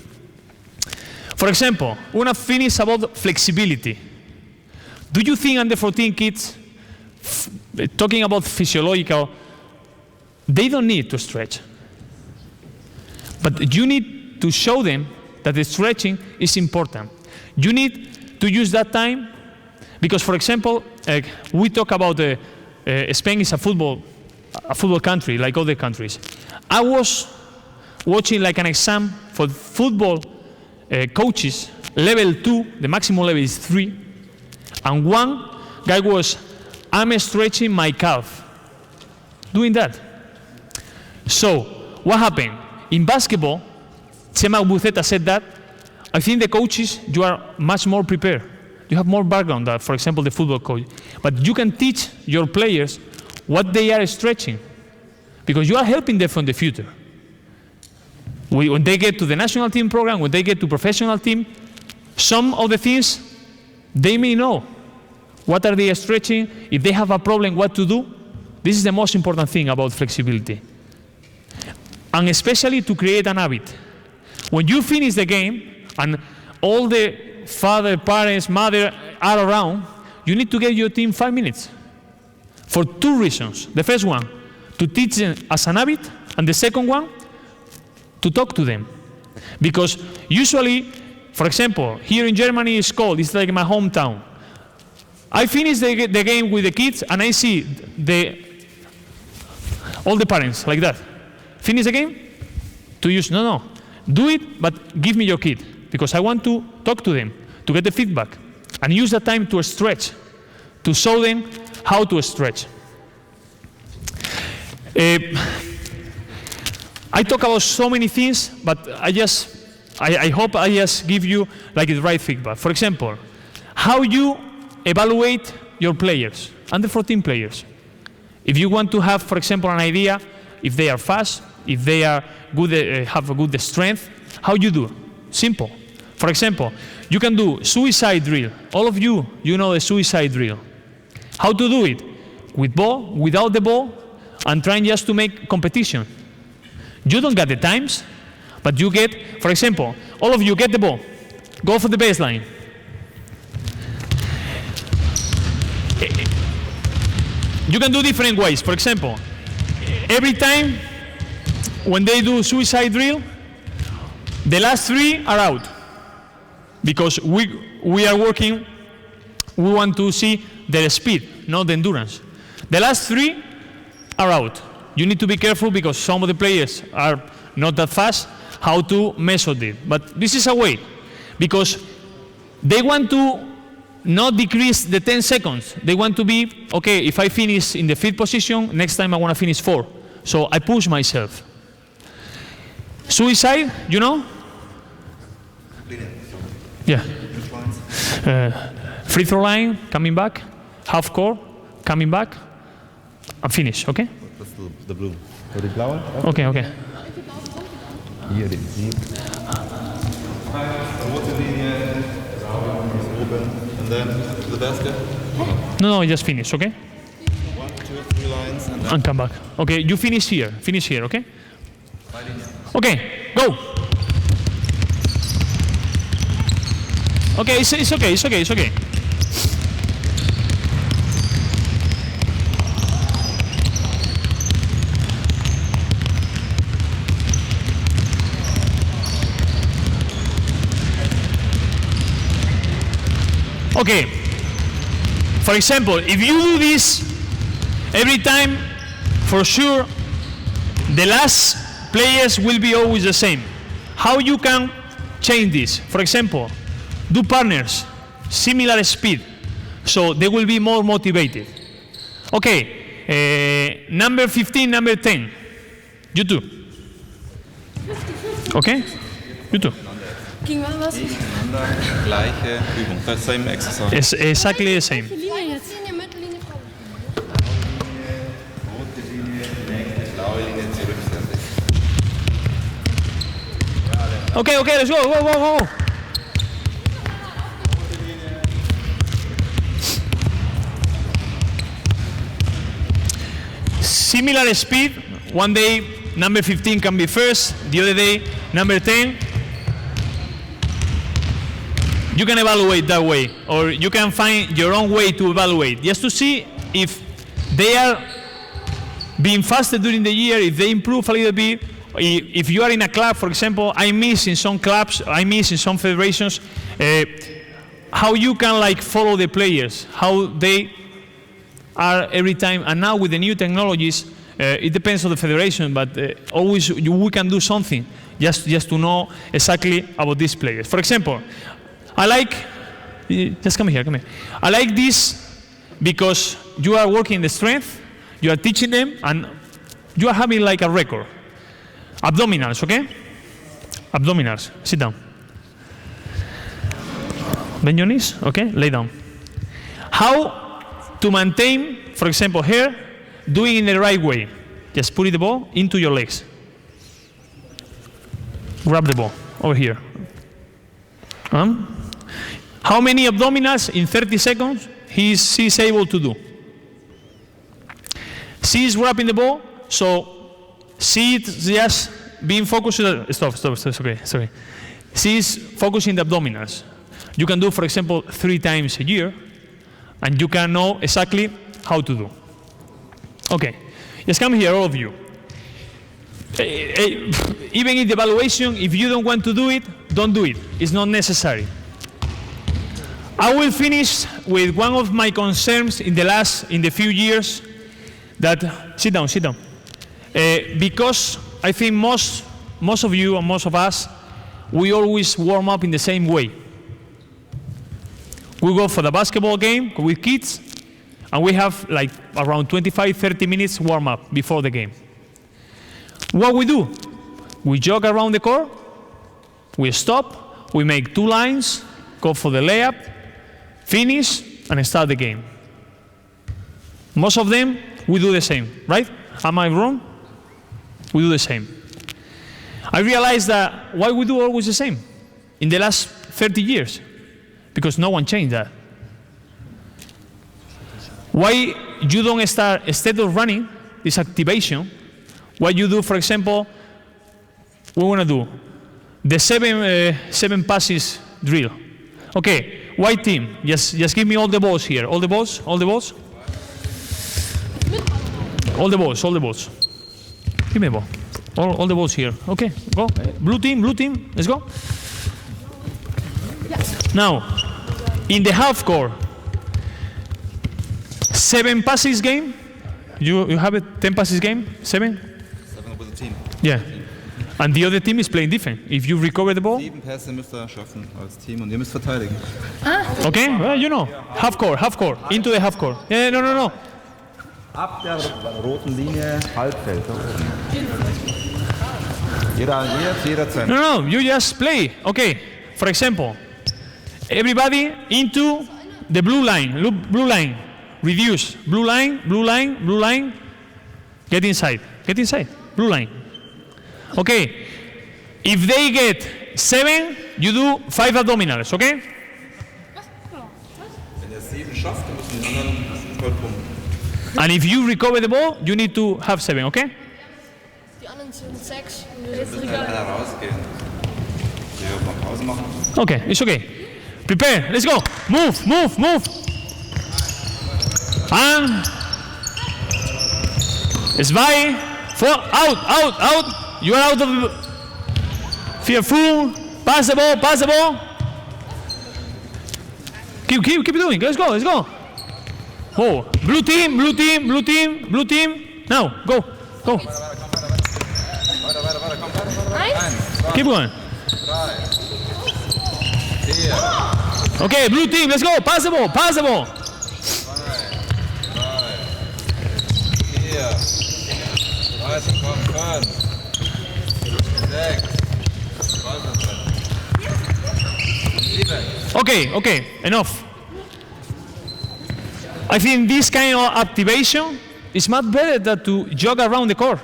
For example, we want to finish about flexibility. Do you think under 14 kids, talking about physiological, they don't need to stretch? But you need to show them that the stretching is important. You need to use that time because, for example, we talk about Spain is a football country like other countries. I was watching like an exam for football coaches, level 2, the maximum level is 3, and one guy was, I'm stretching my calf, doing that. So, what happened? In basketball, Chema Buceta said that, I think the coaches, you are much more prepared. You have more background than, for example, the football coach. But you can teach your players what they are stretching, because you are helping them from the future. When they get to the national team program, when they get to professional team, some of the things they may know. What are they stretching? If they have a problem, what to do? This is the most important thing about flexibility. And especially to create an habit. When you finish the game and all the father, parents, mother are around, you need to give your team 5 minutes. For 2 reasons. The first one, to teach them as an habit, and the second one, to talk to them. Because usually, for example, here in Germany it's cold, it's like my hometown. I finish the game with the kids and I see all the parents like that. Finish the game? To use, no. Do it, but give me your kid. Because I want to talk to them, to get the feedback. And use that time to stretch, to show them how to stretch. I talk about so many things, but I hope I just give you like the right feedback. For example, how you evaluate your players, under 14 players. If you want to have, for example, an idea, if they are fast, if they are good, have a good strength, how you do? Simple. For example, you can do suicide drill. All of you know the suicide drill. How to do it? With ball, without the ball, and trying just to make competition. You don't get the times, but you get, for example, all of you get the ball, go for the baseline. You can do different ways. For example, every time when they do suicide drill, the last 3 are out. Because we are working, we want to see their speed, not the endurance. The last 3 are out. You need to be careful because some of the players are not that fast, how to measure it. But this is a way, because they want to not decrease the 10 seconds. They want to be, okay, if I finish in the 5th position, next time I want to finish 4. So I push myself. Suicide, you know? Yeah. Free throw line, coming back. Half court, coming back. And finish, okay? Das ist der Blue. Die blaue? Okay, okay. Hier, den Sieg. Rote Linie, oben, and then to the basket. No, just finish, okay? 1, 2, 3 lines, and then And come back. Okay, you finish here, okay? Okay, go. Okay, it's okay. Okay, for example, if you do this every time, for sure, the last players will be always the same. How you can change this? For example, do partners, similar speed, so they will be more motivated. Okay, number 15, number 10, you two. Okay, you two. Ging wel was? gleiche Übung. The same exercise. It's exactly the same. Linie, Mittellinie, Rote Linie, linke, blaue Linie, zurück, fertig. Okay, let's go. Similar speed. One day, number 15 can be first. The other day, number 10. You can evaluate that way, or you can find your own way to evaluate, just to see if they are being faster during the year, if they improve a little bit. If you are in a club, for example, I miss in some clubs, I miss in some federations, how you can like follow the players, how they are every time. And now with the new technologies, it depends on the federation, but always we can do something just to know exactly about these players. For example, I like, just come here. I like this because you are working the strength, you are teaching them, and you are having like a record. Abdominals, okay? Abdominals, sit down. Bend your knees, okay? Lay down. How to maintain, for example, here, doing it in the right way. Just put the ball into your legs. Grab the ball over here. How many abdominals in 30 seconds she's able to do? She's grabbing the ball, so she's just being focused. Stop, okay, sorry. She's focusing the abdominals. You can do, for example, 3 times a year, and you can know exactly how to do. Okay, just come here, all of you. Even in the evaluation, if you don't want to do it, don't do it. It's not necessary. I will finish with one of my concerns in the few years that, sit down. Because I think most of you and most of us, we always warm up in the same way. We go for the basketball game with kids, and we have like around 25-30 minutes warm up before the game. What we do? We jog around the court, we stop, we make 2 lines, go for the layup, finish, and start the game. Most of them, we do the same, right? Am I wrong? We do the same. I realized that why we do always the same in the last 30 years, because no one changed that. Why you don't start, instead of running this activation, what you do, for example, we want to do the 7 passes drill. Okay, white team, just give me all the balls here. All the balls. Give me a ball. All the balls here. Okay, go. Blue team, let's go. Now, in the half court, 7 passes game. You have a 10 passes game? 7? 7 with the team. Yeah. And the other team is playing different. If you recover the ball, 7 Pässe müsst ihr schaffen als Team und ihr müsst verteidigen. okay, well, you know, half court, into the half court. Yeah, no. Ab der roten Linie, Halbfeld. Da oben. Jeder Zentrum. No, you just play. Okay, for example, everybody into the blue line. Reduce. Blue line. Get inside. Blue line. Okay, if they get 7, you do 5 abdominals, okay? Wenn ihr 7 schafft, dann müssen die anderen 12 Punkte. And if you recover the ball, you need to have 7, okay? Die anderen sind 6. Müssen halt einer rausgehen. Wir mal Pause machen. Okay, it's okay. Prepare, let's go. Move. And 2, 4, out. You are out of the fearful. Pass the ball. Keep doing. Let's go. Oh, blue team. Now, go. Weiter, komm weiter. Keep going. 3, 4, Okay, blue team, let's go. Pass the ball. 5, 3, 4, weiter, komm, 5, 6, 7. Okay, enough. I think this kind of activation is much better than to jog around the court.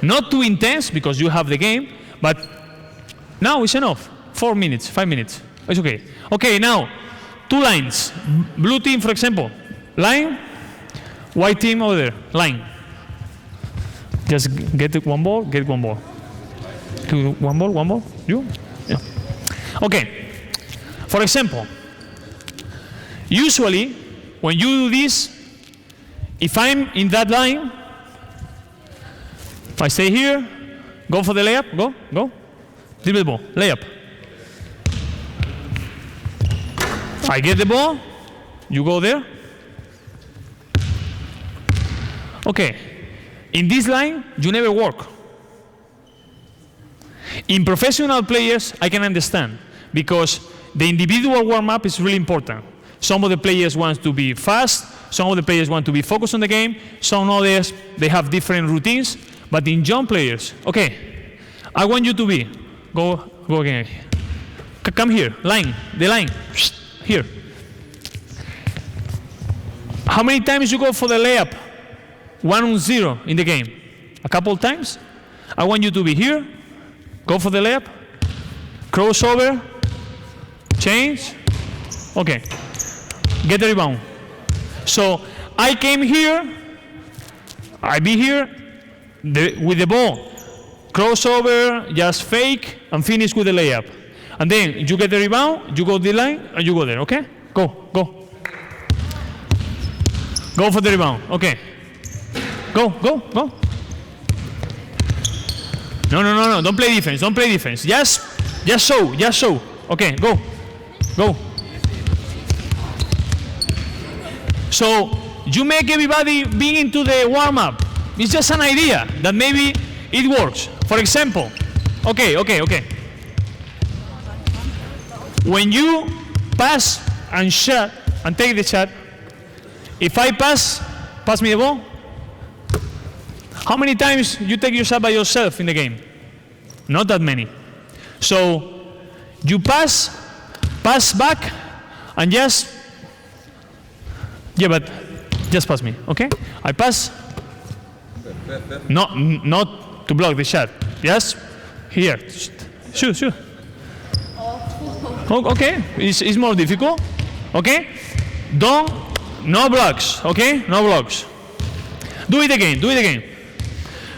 Not too intense because you have the game, but now it's enough. 4 minutes, 5 minutes. It's okay. Okay, now 2 lines. Blue team, for example, line. White team over there, line. Just get one ball. One ball. You? Yeah. Okay. For example, usually when you do this, if I'm in that line, if I stay here, go for the layup, go. Dribble the ball, layup. I get the ball, you go there. Okay, in this line, you never work. In professional players, I can understand, because the individual warm-up is really important. Some of the players want to be fast, some of the players want to be focused on the game, some others, they have different routines, but in young players, okay, I want you to be, go again. Come here, the line, here. How many times you go for the layup? 1-0 in the game. A couple times. I want you to be here, go for the layup, crossover, change, okay. Get the rebound. So I came here, I be here with the ball, crossover, just fake, and finish with the layup. And then you get the rebound, you go the line, and you go there, okay? Go. Go for the rebound, okay. Go. No, don't play defense. Just show. Okay, go. So you make everybody be into the warm-up. It's just an idea that maybe it works. For example, okay. When you pass and shot and take the shot, if I pass me the ball. How many times you take your shot by yourself in the game? Not that many. So you pass back, and just pass me, okay? I pass. Not to block the shot. Just here. Shoot. Okay, it's more difficult. Okay? No blocks. Okay? No blocks. Do it again.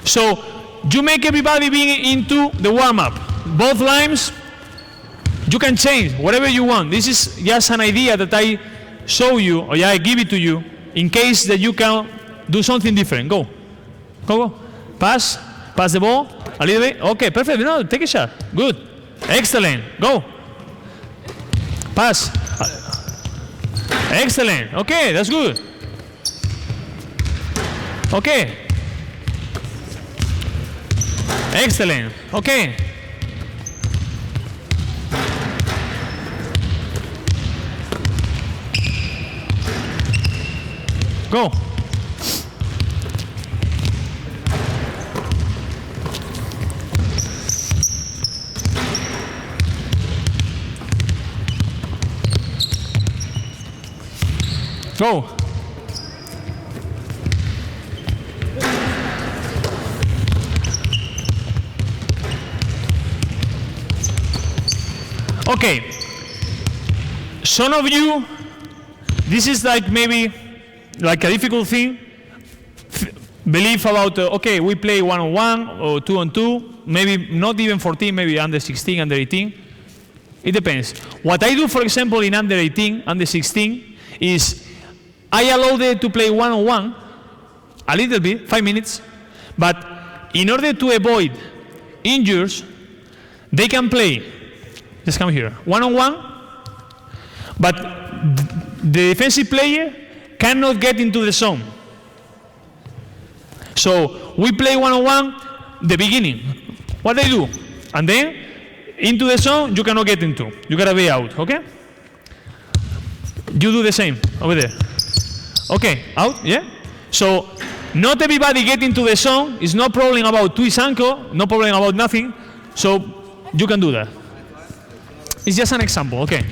So you make everybody be into the warm-up. Both lines, you can change whatever you want. This is just an idea that I show you, or I give it to you, in case that you can do something different. Go. Pass the ball a little bit. Okay, perfect. No, take a shot. Good. Excellent. Go. Pass. Excellent. Okay, that's good. Okay. Excellent. Okay. Go. Go. Okay. Some of you, this is like maybe like a difficult thing. Believe about, okay, we play 1-on-1 or 2-on-2, maybe not even 14, maybe under 16, under 18. It depends. What I do, for example, in under 18, under 16, is I allow them to play 1-on-1, a little bit, 5 minutes, but in order to avoid injuries, they can play, just come here, 1-on-1, but the defensive player cannot get into the zone. So we play 1-on-1, the beginning, what they do, and then into the zone you cannot get into, you gotta be out, okay? You do the same over there. Okay, out, yeah? So not everybody get into the zone, it's no problem about twist ankle, no problem about nothing, so you can do that. It's just an example, okay?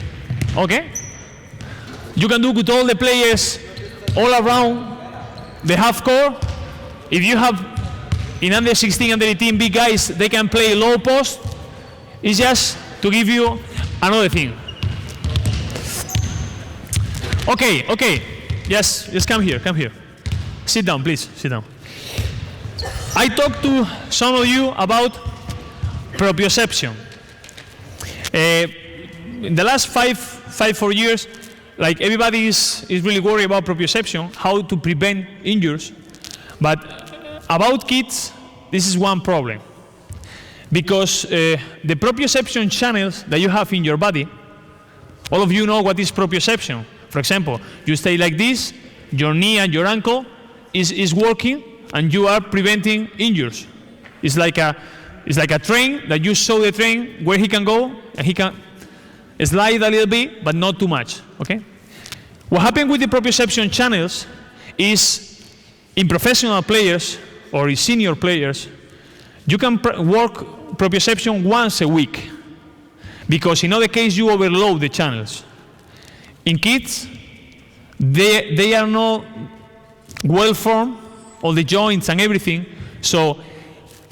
Okay? You can do with all the players all around the half court. If you have in under 16, under 18 big guys, they can play low post. It's just to give you another thing. Okay, okay. Yes, just come here, come here. Sit down, please, sit down. I talked to some of you about proprioception. In the last 4 years, like everybody is really worried about proprioception, how to prevent injuries. But about kids, this is one problem. Because the proprioception channels that you have in your body, all of you know what is proprioception. For example, you stay like this, your knee and your ankle is working, and you are preventing injuries. It's like a train that you show the train where he can go, and he can slide a little bit, but not too much. Okay? What happened with the proprioception channels is in professional players or in senior players, you can work proprioception once a week, because in other case you overload the channels. In kids, they are not well formed, all the joints and everything, so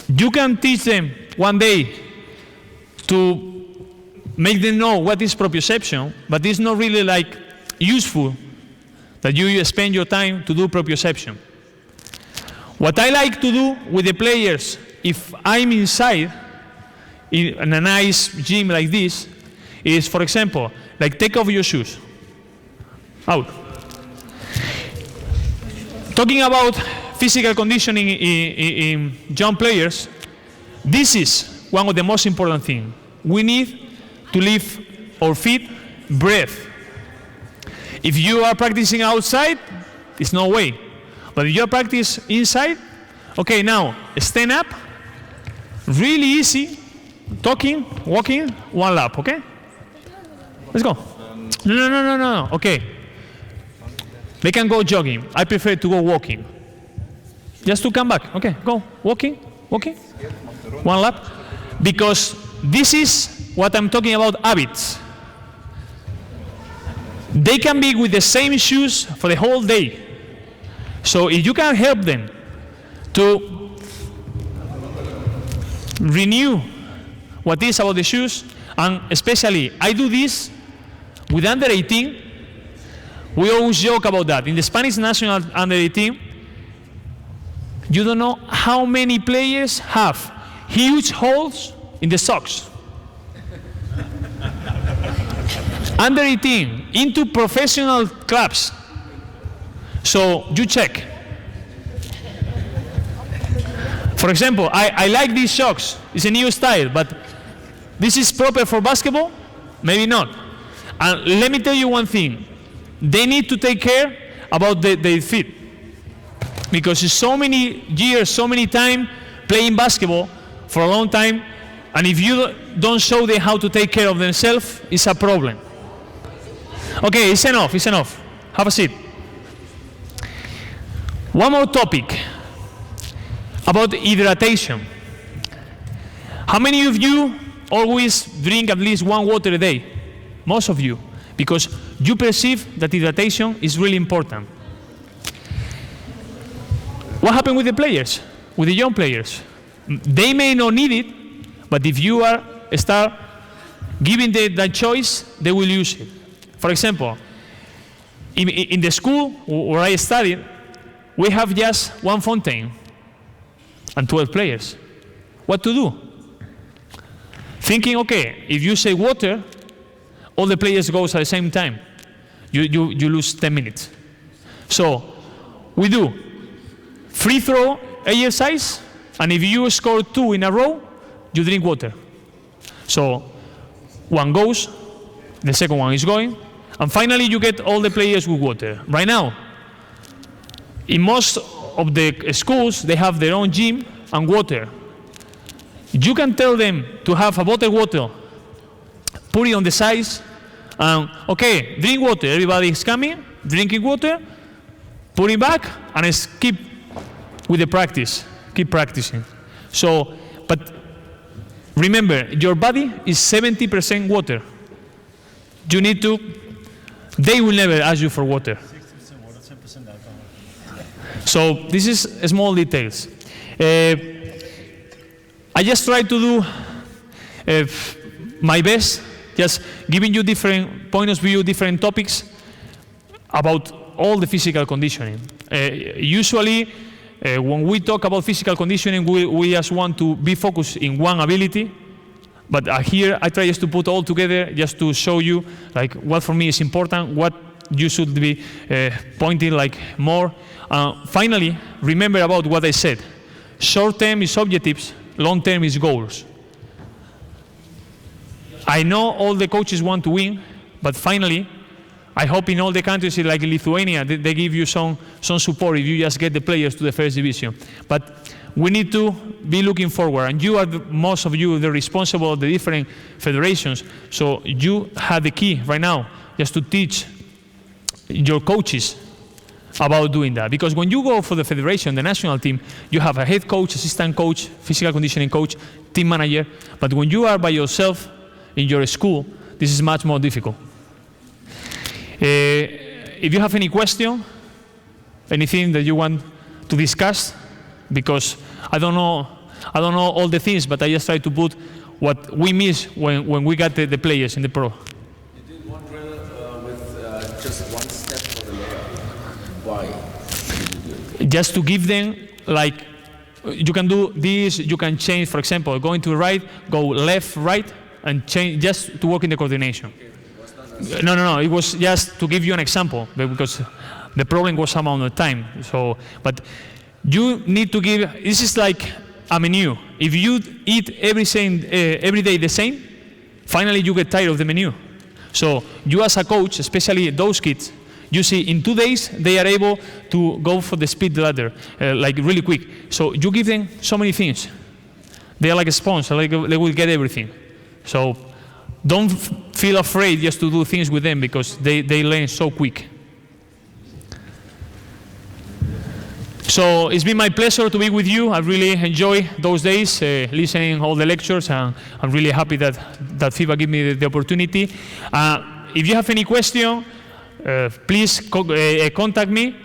you can teach them one day to make them know what is proprioception, but it's not really like useful that you spend your time to do proprioception. What I like to do with the players, if I'm inside in a nice gym like this, is, for example, like take off your shoes. Out. Talking about physical conditioning in young players, this is one of the most important things. We need to leave our feet breathe. If you are practicing outside, it's no way. But if you are practicing inside, okay, now stand up, really easy, talking, walking, one lap, okay? Let's go. No, okay. They can go jogging. I prefer to go walking. Just to come back, okay, go, walking, one lap. Because this is what I'm talking about, habits. They can be with the same shoes for the whole day. So if you can help them to renew what is about the shoes, and especially I do this with under 18, we always joke about that. In the Spanish national under 18, you don't know how many players have huge holes in the socks. Under 18, into professional clubs. So you check. For example, I like these socks. It's a new style, but this is proper for basketball? Maybe not. And let me tell you one thing. They need to take care about their feet. Because it's so many years, so many time playing basketball, for a long time, and if you don't show them how to take care of themselves, it's a problem. Okay, it's enough, it's enough. Have a seat. One more topic about hydration. How many of you always drink at least 1 water a day? Most of you, because you perceive that hydration is really important. What happened with the players, with the young players? They may not need it, but if you start giving them that choice, they will use it. For example, in the school where I studied, we have just 1 fountain and 12 players. What to do? Thinking, okay, if you say water, all the players go at the same time. You lose 10 minutes. So we do free throw exercise, and if you score 2 in a row, you drink water. So 1 goes, the second one is going, and finally you get all the players with water. Right now, in most of the schools, they have their own gym and water. You can tell them to have a bottle of water, put it on the sides, and okay, drink water. Everybody is coming, drinking water, put it back, and keep with the practice. Keep practicing. So, but remember, your body is 70% water. You need to, they will never ask you for water. 60% water, 10% alcohol. So this is small details. I just try to do my best, just giving you different points of view, different topics about all the physical conditioning. Usually, when we talk about physical conditioning, we just want to be focused in one ability. But here, I try just to put all together, just to show you like what for me is important, what you should be pointing like more. Finally, remember about what I said. Short term is objectives, long term is goals. I know all the coaches want to win, but finally, I hope in all the countries like Lithuania, they give you some support if you just get the players to the first division. But we need to be looking forward, and you are most of you the responsible of the different federations. So you have the key right now, just to teach your coaches about doing that. Because when you go for the federation, the national team, you have a head coach, assistant coach, physical conditioning coach, team manager. But when you are by yourself in your school, this is much more difficult. If you have any question, anything that you want to discuss, because I don't know all the things, but I just try to put what we miss when we got the players in the pro. You did one drill with just one step for the layup. Why? Just to give them, like, you can do this, you can change, for example, going to the right, go left, right, and change, just to work in the coordination. No, it was just to give you an example, because the problem was some amount of time. So, but you need to give, this is like a menu. If you eat every day the same, finally you get tired of the menu. So you as a coach, especially those kids, you see in 2 days they are able to go for the speed ladder, like really quick. So you give them so many things. They are like a sponge, like they will get everything. So don't feel afraid just to do things with them, because they learn so quick. So it's been my pleasure to be with you. I really enjoy those days, listening all the lectures, and I'm really happy that FIBA gave me the opportunity. If you have any question, please contact me,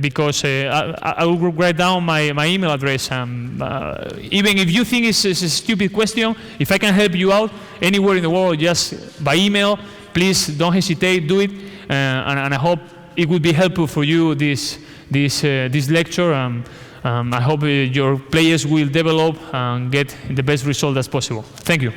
because I will write down my email address. Even if you think it's a stupid question, if I can help you out anywhere in the world, just by email, please don't hesitate, do it. And I hope it will be helpful for you this lecture. I hope your players will develop and get the best result as possible. Thank you.